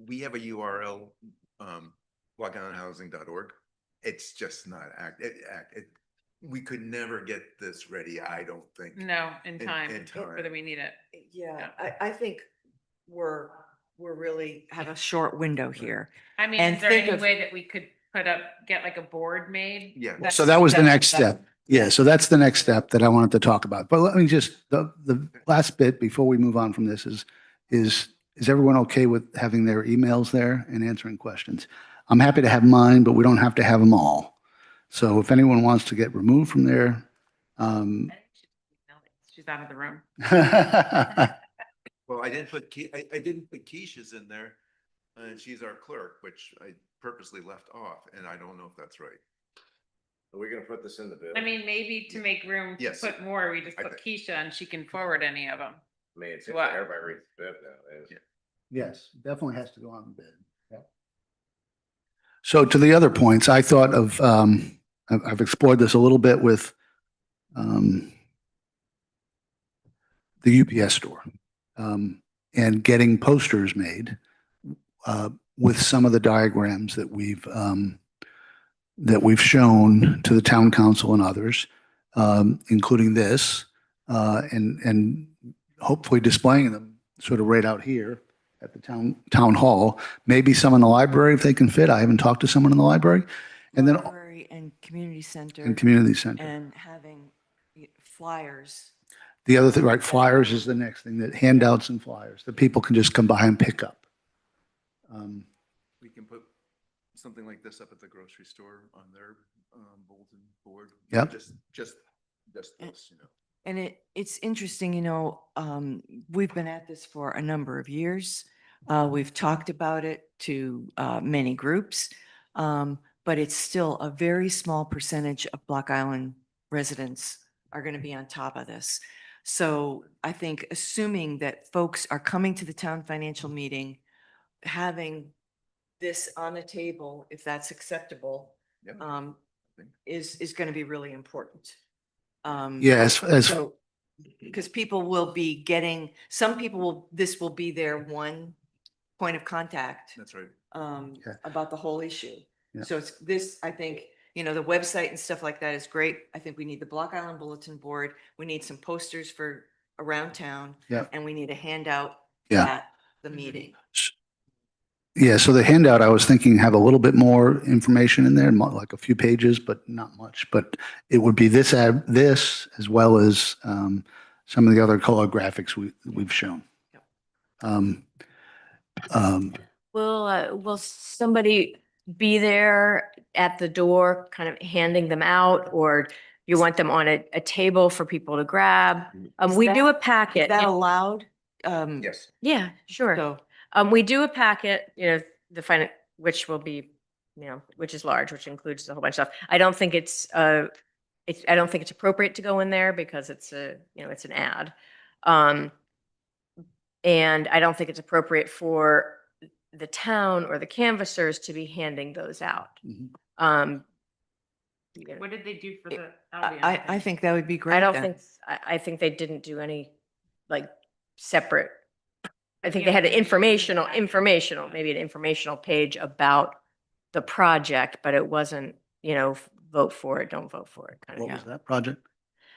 We have a URL, blockislahousing.org. It's just not we could never get this ready, I don't think. no, in In time, time. whether we need it. yeah, I think we're really have a short window here. I mean, And is there think any of- way that we could get like a board made? Yeah. That's- So that was the that's- next step. Yeah, so that's the next step that I wanted to talk about. But let me just, the last bit before we move on from this is everyone okay with having their emails there and answering questions? I'm happy to have mine, but we don't have to have them all. So if anyone wants to get removed from there, She's out of the room. Well, I didn't put I didn't put Keisha's in there, and she's our clerk, which I purposely left off, and I don't know if that's right. Are we gonna put this in the bill? I mean, maybe to make room to Yes. put more, we just I put Keisha and she can forward any of them. I mean, it seems What? like everybody reads the bid nowadays. Yeah. Yes, definitely has to go on the bid. So to the other points, I thought of, I've explored this a little bit with the UPS store and getting posters made with some of the diagrams that we've shown to the town council and others, including this, and hopefully displaying them sort of right out here at the town hall. Maybe some in the library if they can fit. I haven't talked to someone in the library. And then Library and community center. in community center. And having flyers. The other thing, right, flyers is the next thing, that handouts and flyers that people can just come by and pick up. We can put something like this up at the grocery store on their bulletin board. Yep. Just this, you know. And it's interesting, we've been at this for a number of years. We've talked about it to many groups, but it's still a very small percentage of Block Island residents are going to be on top of this. So I think assuming that folks are coming to the town financial meeting, having this on the table, if that's acceptable, Yep. is going to be really important. Yes, Because people will be getting, some people will, this will be their one point of contact That's right. Yeah. about the whole issue. Yeah. So it's this, I think, the website and stuff like that is great. I think we need the Block Island Bulletin Board. We need some posters for around town. Yeah. And we need a handout Yeah. at the meeting. yeah, so the handout, I was thinking have a little bit more information in there, like a few pages, but not much. But it would be this as well as some of the other color graphics we've shown. Will somebody be there at the door, kind of handing them out, or you want them on a table for people to grab? Is We do that- a packet. Is that allowed? Yes. Yeah, sure. So, We do a packet, the which will be which is large, which includes a whole bunch of stuff. I don't think I don't think it's appropriate to go in there because it's it's an ad. And I don't think it's appropriate for the town or the canvassers to be handing those out. Mhm. You know, What did they do for the Albion? I think that would be great. I don't then. think, I think they didn't do any like separate. I think Yeah, they had an maybe informational, maybe an informational page about the project, but it wasn't, vote for it, don't vote for it kind of. What was that project?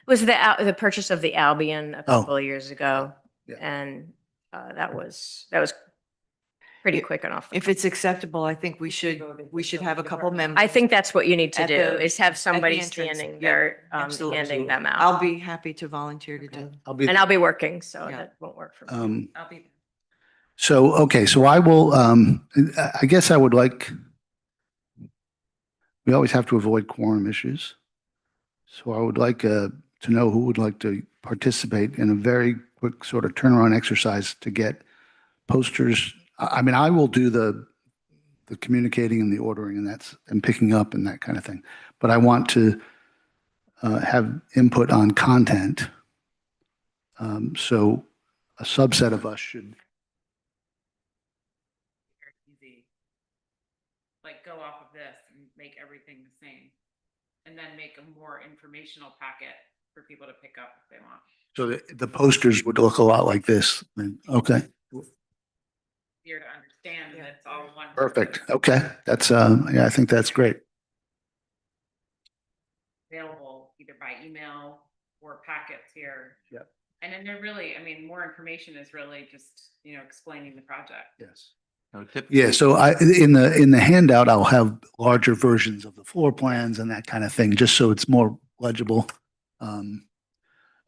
Was the purchase of the Albion a Oh. couple of years ago. Yeah. And that was pretty quick and off. If it's acceptable, I think we should have a couple members. I think that's what you need to At do, the- is have somebody entrance. standing Yeah, there, absolutely. handing them out. I'll be happy to volunteer to do. And I'll be working, so Yeah. that won't work for me. I'll be. So, okay, so I will, I guess I would like, we always have to avoid quorum issues. So I would like to know who would like to participate in a very quick sort of turnaround exercise to get posters. I mean, I will do the communicating and the ordering and picking up and that kind of thing. But I want to have input on content. So a subset of us should. Easy. Like go off of this and make everything the same. And then make a more informational packet for people to pick up if they want. So the posters would look a lot like this. then. Okay, Easier to understand and it's all one. perfect. Okay, that's, yeah, I think that's great. Available either by email or packets here. Yep. And then they're really, I mean, more information is really just, explaining the project. Yes. No, typically- Yeah, so in the handout, I'll have larger versions of the floor plans and that kind of thing, just so it's more legible.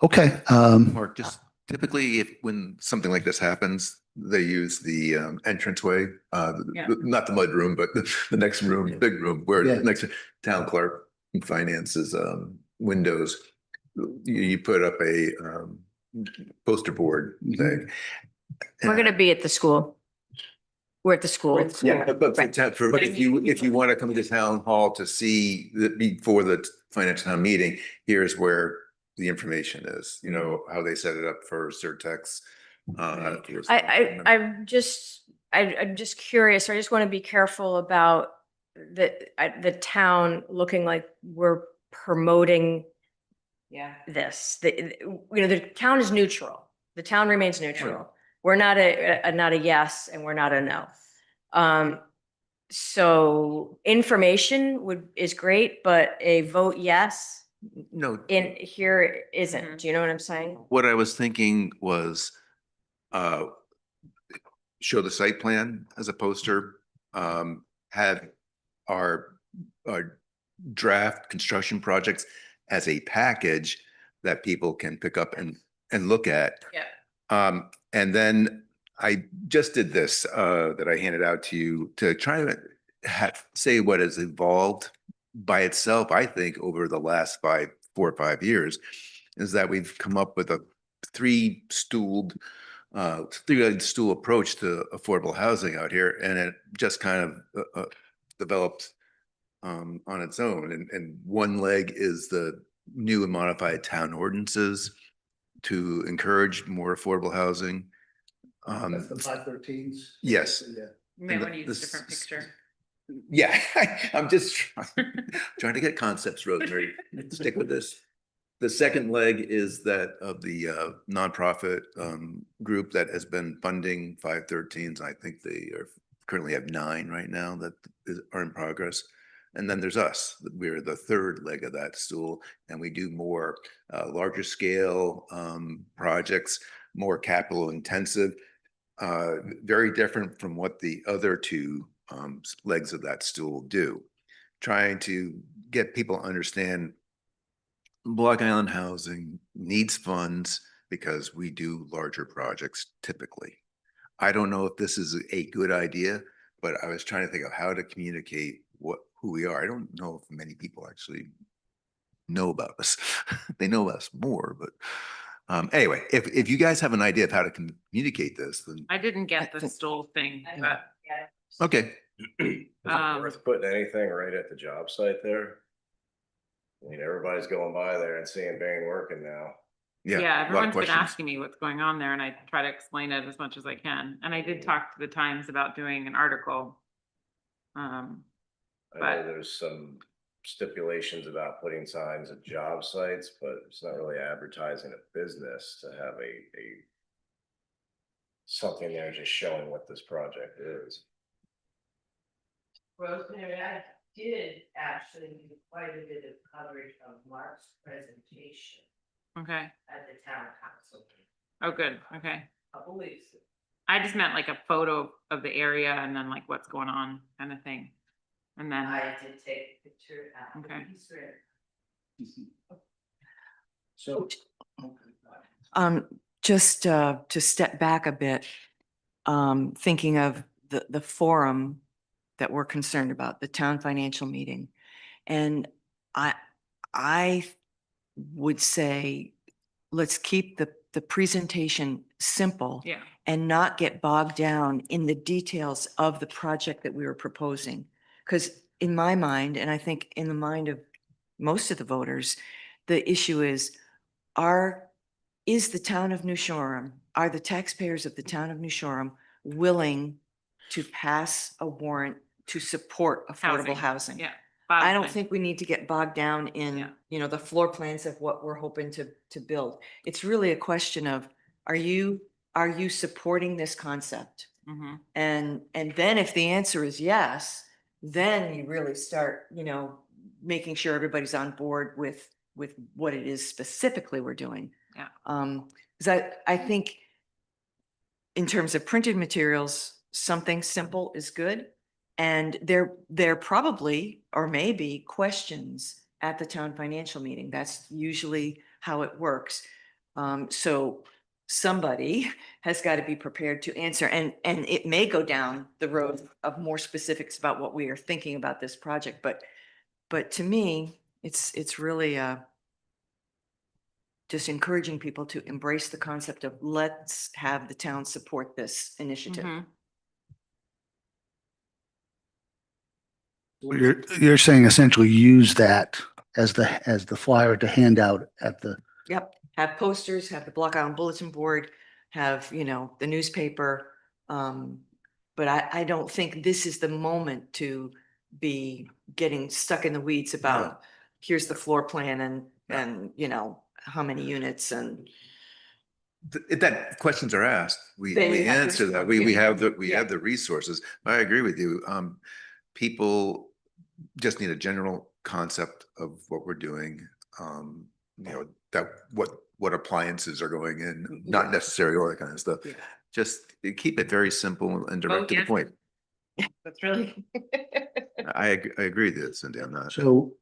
Okay, Mark, just typically when something like this happens, they use the entranceway, Yeah. not the mud room, but the next room, big room, where Yeah. next to town clerk and finances windows. You put up a poster board thing. We're going to be at the school. We're at the school. Yeah, but Right. if you want to come to town hall to see before the financial town meeting, here's where the information is, how they set it up for Certex. I'm just curious. I just want to be careful about the town looking like we're promoting Yeah. this. The town is neutral. The town remains neutral. We're not a yes and we're not a no. So information is great, but a vote yes No, in here isn't. Mhm. Do you know what I'm saying? what I was thinking was show the site plan as a poster, have our draft construction projects as a package that people can pick up and look at. Yeah. And then I just did this that I handed out to you to try to say what has evolved by itself, I think, over the last 4 or 5 years, is that we've come up with a three-legged stool approach to affordable housing out here, and it just kind of developed on its own. And one leg is the new and modified town ordinances to encourage more affordable housing. that's the 513s. Yes. Yeah. You might And want to use a the different picture. Yeah, I'm just trying to get concepts, Rosemary. Stick with this. The second leg is that of the nonprofit group that has been funding 513s. I think they currently have 9 right now that are in progress. And then there's us. We're the third leg of that stool, and we do more larger scale projects, more capital intensive, very different from what the other two legs of that stool do. Trying to get people to understand Block Island housing needs funds because we do larger projects typically. I don't know if this is a good idea, but I was trying to think of how to communicate who we are. I don't know if many people actually know about us. They know us more, but anyway, if you guys have an idea of how to communicate this, then I didn't get the think- stool thing, I- but okay. Is it worth putting anything right at the job site there? I mean, everybody's going by there and seeing Bain working now. Yeah, Yeah, a lot of everyone's been questions. asking me what's going on there and I try to explain it as much as I can. And I did talk to the Times about doing an article. I But- know there's some stipulations about putting signs at job sites, but it's not really advertising a business to have a something there just showing what this project is. Rosemary, I did actually do quite a bit of coverage of Mark's presentation Okay. at the town council meeting Oh, good. Okay. a couple weeks ago. I just meant like a photo of the area and then like what's going on kind of thing. And then, I did take a picture at Okay. the Easter egg. So. Just to step back a bit, thinking of the forum that we're concerned about, the town financial meeting. And I would say, let's keep the presentation simple yeah. and not get bogged down in the details of the project that we were proposing. Because in my mind, and I think in the mind of most of the voters, the issue is the town of New Shoreham, are the taxpayers of the town of New Shoreham willing to pass a warrant to support affordable housing? Yeah. I Bottom don't line. think we need to get bogged down Yeah. in, the floor plans of what we're hoping to build. It's really a question of, are you supporting this concept? Mhm. And then if the answer is yes, then you really start, making sure everybody's on board with what it is specifically we're doing. Yeah. Because I think in terms of printed materials, something simple is good. And there probably, or maybe, questions at the town financial meeting. That's usually how it works. So somebody has got to be prepared to answer, and it may go down the road of more specifics about what we are thinking about this project. But to me, it's really just encouraging people to embrace the concept of let's have the town support this initiative. Mhm. You're saying essentially use that as the flyer to hand out at the, Yep, have posters, have the Block Island Bulletin Board, have, the newspaper. But I don't think this is the moment to be getting stuck in the weeds about, here's the floor plan and, how many units and. If that questions are asked, we Then you have to answer that. respond. We have we Yeah. have the resources. I agree with you. People just need a general concept of what we're doing. That what appliances are going in, not Yeah. necessarily all that kind of stuff. Yeah. Just keep it very simple and direct to the yes. point. That's really. I agree with you, Cindy, on that. so,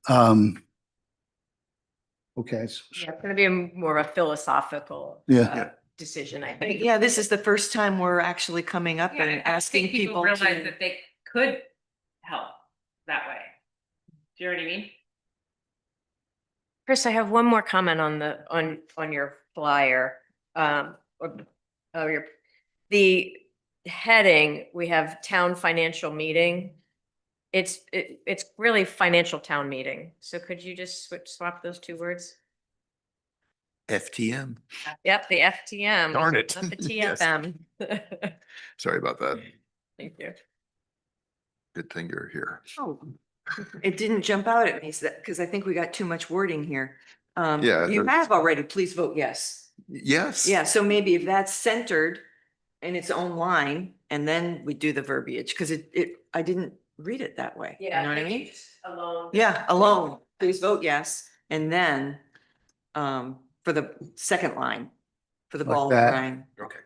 okay. Yeah, it's gonna be more of a philosophical Yeah. decision, I think. Yeah, this is the first time we're actually coming up Yeah, and I think asking people realize to. that they could help that way. Do you know what I mean? Chris, I have one more comment on on your flyer. The heading, we have town financial meeting. It's really financial town meeting. So could you just swap those two words? FTM. Yep, the FTM. Darn it. Not the Yes. TFM. Sorry about that. Thank you. Good thing you're here. Oh, it didn't jump out at me because I think we got too much wording here. Yeah, You that's- have already, please vote yes. Yes. Yeah, so maybe if that's centered in its own line, and then we do the verbiage, because I didn't read it that way. You know what I mean? Alone. Yeah, alone, please vote yes, and then for the second line, for the Like ball that. line. Okay.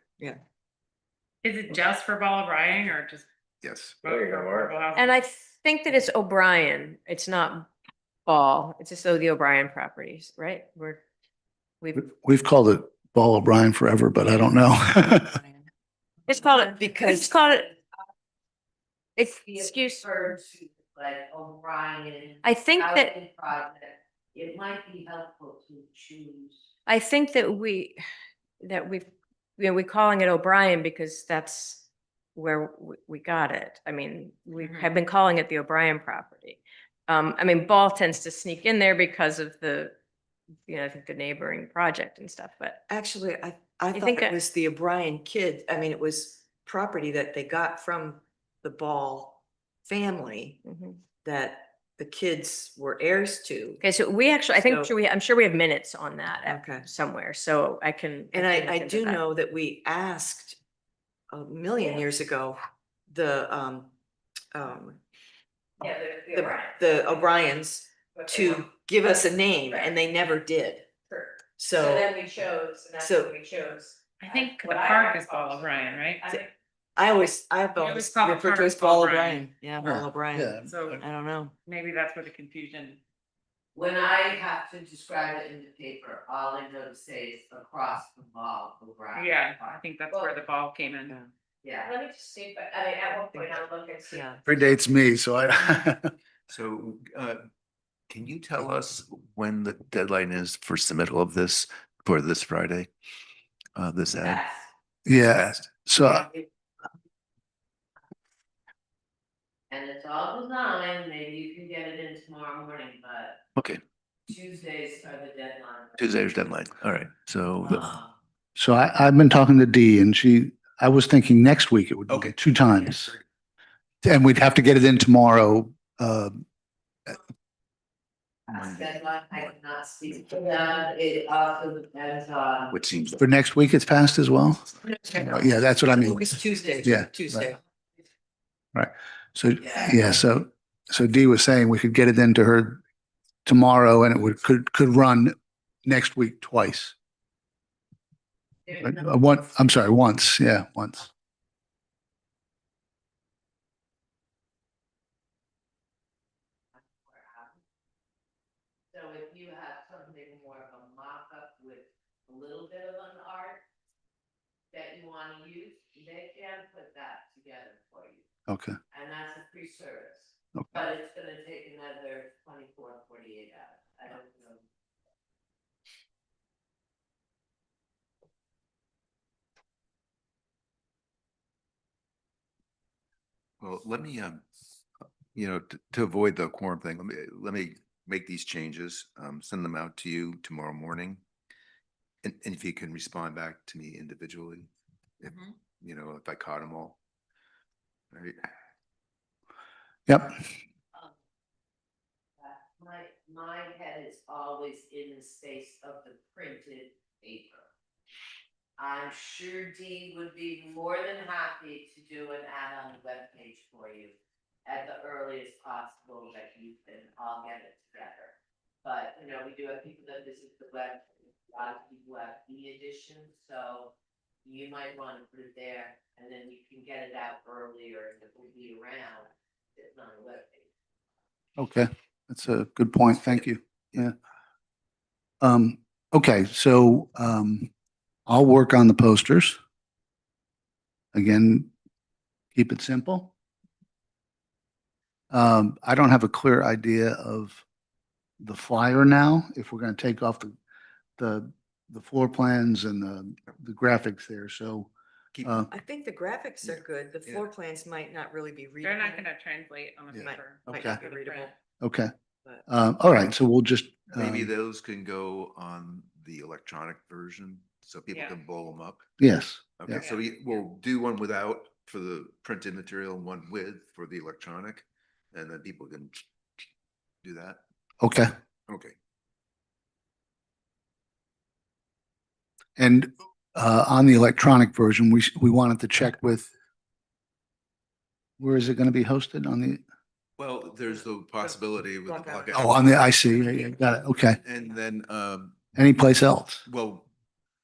Is it just for Ball O'Brien or just? Yes. There you go, Mark. affordable housing? And I think that it's O'Brien. It's not Ball. It's just the O'Brien properties, right? We've called it Ball O'Brien forever, but I don't know. It's called it Because- it's called it. Excuse. Like O'Brien. I think that housing project, it might be helpful to choose. I think that we're calling it O'Brien because that's where we got it. I mean, we Mhm. have been calling it the O'Brien property. I mean, Ball tends to sneak in there because of the, I think the neighboring project and stuff, but Actually, I thought think it I- was the O'Brien kid. I mean, it was property that they got from the Ball family mhm. that the kids were heirs to. Okay, so we actually, So- I'm sure we have minutes on that Okay. somewhere, so I can. And can look I into do that. know that we asked a million years ago, the, the O'Briens to give us a name and they never did. So we chose, and that's what we chose. I think the park is Ball O'Brien, right? I've always always call it referred to as Ball Ball O'Brien. O'Brien. Yeah, Ball O'Brien. So I don't know. maybe that's where the confusion. When I have to describe it in the paper, all I know to say is across the ball, O'Brien. Yeah, I think that's where the ball came in. Yeah. Let me just see, but I mean, at one point I'll look and see. Yeah. Predates me, so I. So, can you tell us when the deadline is for submittal of this for this Friday? This ad? Yeah, Fast. so And it's all designed, maybe you can get it in tomorrow morning, but Okay, Tuesdays are the deadline. Tuesday's deadline. All right, so, So I've been talking to Dee and I was thinking next week it would Okay. be 2 times. And we'd have to get it in tomorrow. Deadline, I cannot speak to that, it also depends on. which seems. For next week, it's passed as well? Yeah, that's what I mean. It's Tuesday. Yeah, Tuesday. So, yeah, so Dee was saying we could get it into her tomorrow and it could run next week twice. I'm sorry, once, yeah, once. So if you have something more of a mock-up with a little bit of an art that you want to use, they can put that together for you. Okay, And that's a free service, okay. but it's gonna take another 24, 48 hours. I don't know. Well, let me, to avoid the quorum thing, let me make these changes, send them out to you tomorrow morning. And if you can respond back to me individually, if, if I caught them all. All right. Yep, My head is always in the space of the printed paper. I'm sure Dee would be more than happy to do an ad on the webpage for you at the earliest possible that you can all get it together. But, we do have people that visit the web, a lot of people have e-edition, so you might want to put it there and then you can get it out earlier and it will be around. It's on the webpage. okay, that's a good point, thank you, yeah. Okay, so, I'll work on the posters. Again, keep it simple. I don't have a clear idea of the flyer now, if we're gonna take off the floor plans and the graphics there, so. Keep, I think the graphics are good. The Yeah. floor plans might not really be readable. They're not gonna translate on the Yeah. paper. Might Okay. not be readable. Okay, But- all right, so we'll just. maybe those can go on the electronic version, so people Yeah. can blow them up. Yes, Okay, yeah. so we'll do one without for the printed material, and one with for the electronic, and then people can do that. Okay, Okay. and on the electronic version, we wanted to check with, where is it gonna be hosted on the, Well, there's the possibility with the Blackout. blackout. oh, on the, I see, yeah, yeah, got it, okay. And then, Anyplace else? well,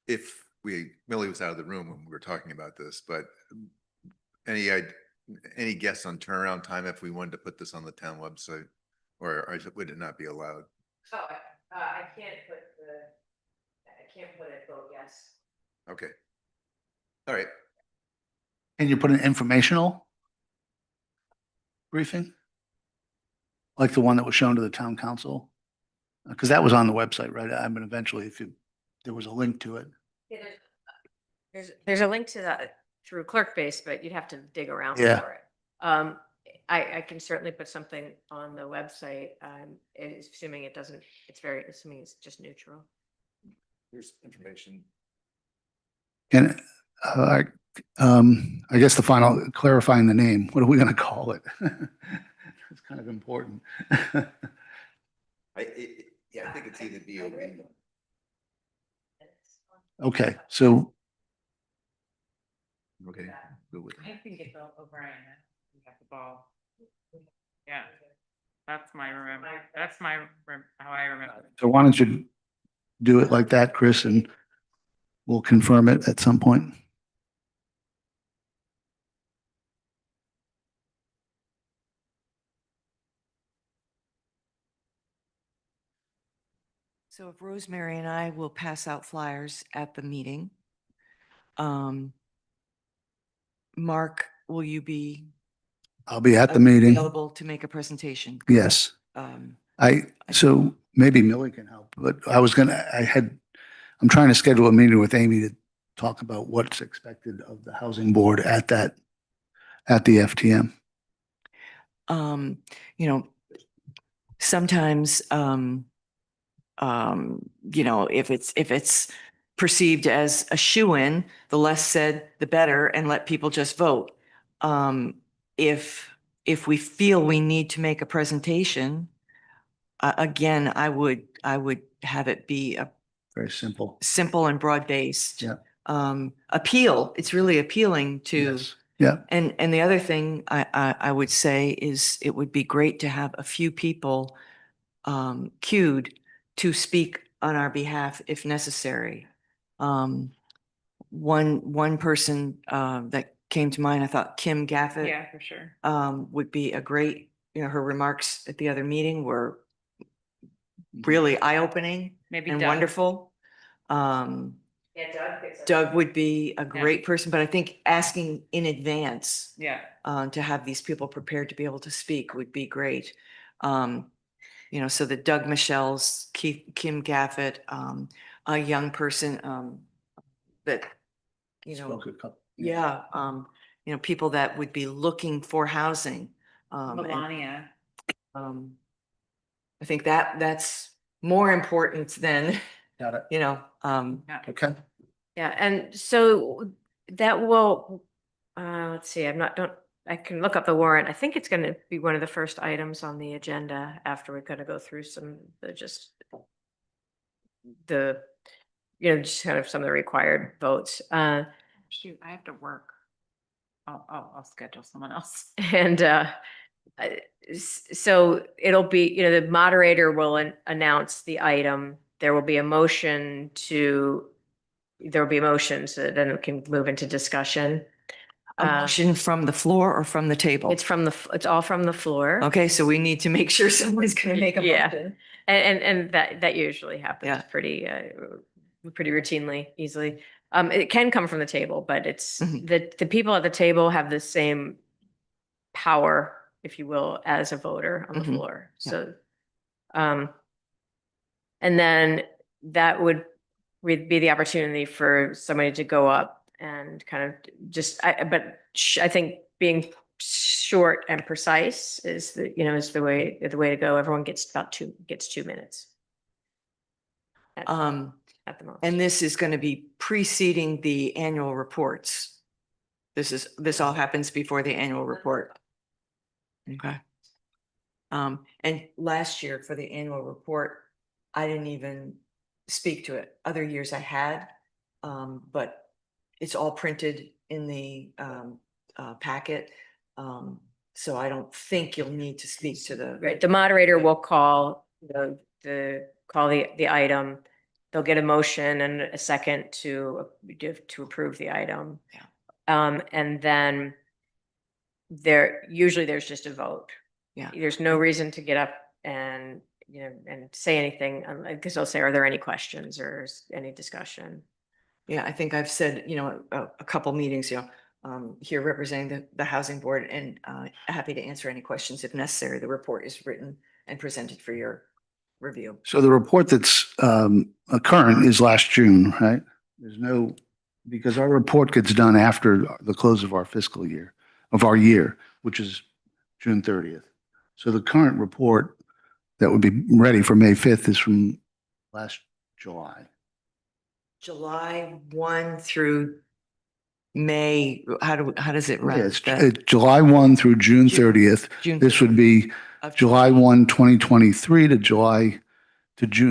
if Millie was out of the room when we were talking about this, but any guess on turnaround time if we wanted to put this on the town website? Or would it not be allowed? Oh, I can't put it, vote yes. Okay. All right. Can you put an informational briefing? Like the one that was shown to the town council? Because that was on the website, right? I mean, eventually, there was a link to it. Yeah, there's a link to that. through clerk base, but you'd have to dig around Yeah. for it. I can certainly put something on the website, assuming it doesn't, assuming it's just neutral. Here's information. And I guess the final, clarifying the name, what are we going to call it? It's kind of important. Yeah, I think it's either B or B. Okay, so Okay, go with I think it's O'Brien. We got the ball. Yeah, that's my remember. That's how I remember. So why don't you do it like that, Chris, and we'll confirm it at some point. So if Rosemary and I will pass out flyers at the meeting, Mark, will you be I'll be at the meeting. available to make a presentation? Yes. Um, So maybe Millie can help, but I'm trying to schedule a meeting with Amy to talk about what's expected of the housing board at the FTM. You know, sometimes, you know, if it's perceived as a shoo-in, the less said, the better, and let people just vote. If we feel we need to make a presentation, again, I would have it be a Very simple. simple and broad-based. Yeah. Appeal. It's really appealing to. Yes. Yeah. And the other thing I would say is it would be great to have a few people queued to speak on our behalf if necessary. One person that came to mind, I thought Kim Gaffett Yeah, for sure. would be a great, you know, her remarks at the other meeting were really eye-opening Maybe and Doug. wonderful. Yeah, Doug would be a great person, but I think asking in advance Yeah. to have these people prepared to be able to speak would be great. You know, so the Doug Michelle's, Kim Gaffett, a young person that, you know, Spoke a couple. yeah, you know, people that would be looking for housing. And, Melania. I think that's more important than, Got it. you know, Yeah. Okay. Yeah, and so that will, let's see, I can look up the warrant. I think it's gonna be one of the first items on the agenda after we're gonna go through some, just kind of some of the required votes. Shoot, I have to work. I'll schedule someone else. And so it'll be, the moderator will announce the item. There will be a motion so then it can move into discussion. a motion from the floor or from the table. It's all from the floor. Okay, so we need to make sure someone's gonna make a Yeah. motion. And that usually happens Yeah. pretty routinely, easily. It can come from the table, but it's Mhm. the people at the table have the same power, if you will, as a voter on the Mhm. floor. Yeah. So, and then that would be the opportunity for somebody to go up and kind of I think being short and precise is the way to go. Everyone gets 2 minutes. At the most. And this is gonna be preceding the annual reports. This all happens before the annual report. Okay. And last year for the annual report, I didn't even speak to it. Other years I had, but it's all printed in the packet. So I don't think you'll need to speak to the. Right, the moderator will call call the item. They'll get a motion and a second to approve the item. Yeah. And then usually there's just a vote. Yeah. There's no reason to get up and say anything, because they'll say, are there any questions or any discussion? Yeah, I think I've said, a couple meetings, here representing the housing board, and happy to answer any questions if necessary. The report is written and presented for your review. So the report that's current is last June, right? There's no because our report gets done after the close of our fiscal year, of our year, which is June 30th. So the current report that would be ready for May 5th is from last July. July 1 through May, how does it run? Yeah, it's July 1 through June June- 30th. June This would be of July 1, 2023 to June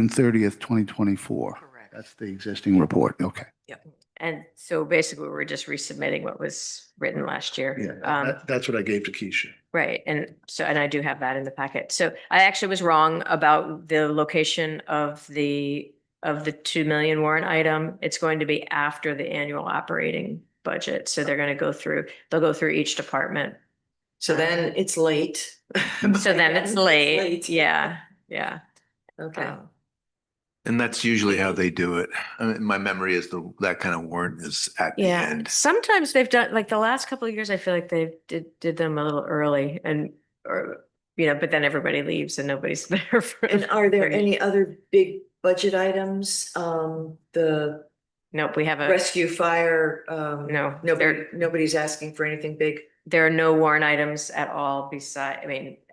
30th, 2024. Correct. That's the existing report. Okay. And so basically, we're just resubmitting what was written last year. That's what I gave to Keisha. Right, and so, and I do have that in the packet. So I actually was wrong about the location of the 2 million warrant item. It's going to be after the annual operating budget. So they'll go through each department. So then it's late. So then it's late. Yeah, yeah. Okay. And that's usually how they do it. I mean, my memory is that kind of warrant is at the Yeah, end. sometimes they've done, like the last couple of years, I feel like they did them a little early but then everybody leaves and nobody's there for. And are there any other big budget items? The Nope, we have rescue fire, No, nobody's asking for anything big. there are no warrant items at all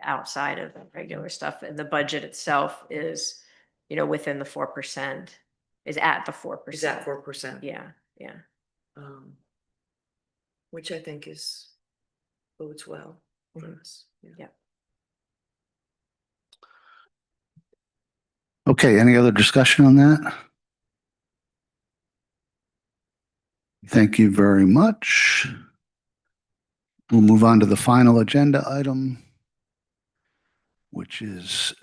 outside of the regular stuff. And the budget itself is, within the 4%, is at the 4%. Is that 4%? Yeah, yeah. Which I think bodes well for us. Yeah. Okay, any other discussion on that? Thank you very much. We'll move on to the final agenda item, which is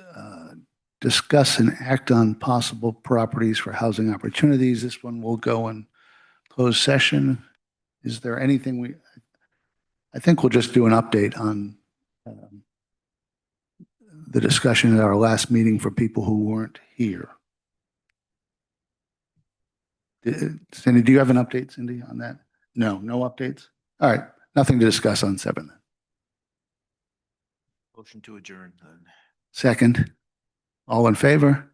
discuss and act on possible properties for housing opportunities. This one will go in closed session. Is there anything I think we'll just do an update on the discussion at our last meeting for people who weren't here. Cindy, do you have an update, Cindy, on that? No updates? All right, nothing to discuss on 7 then. Motion to adjourn then. Second, all in favor?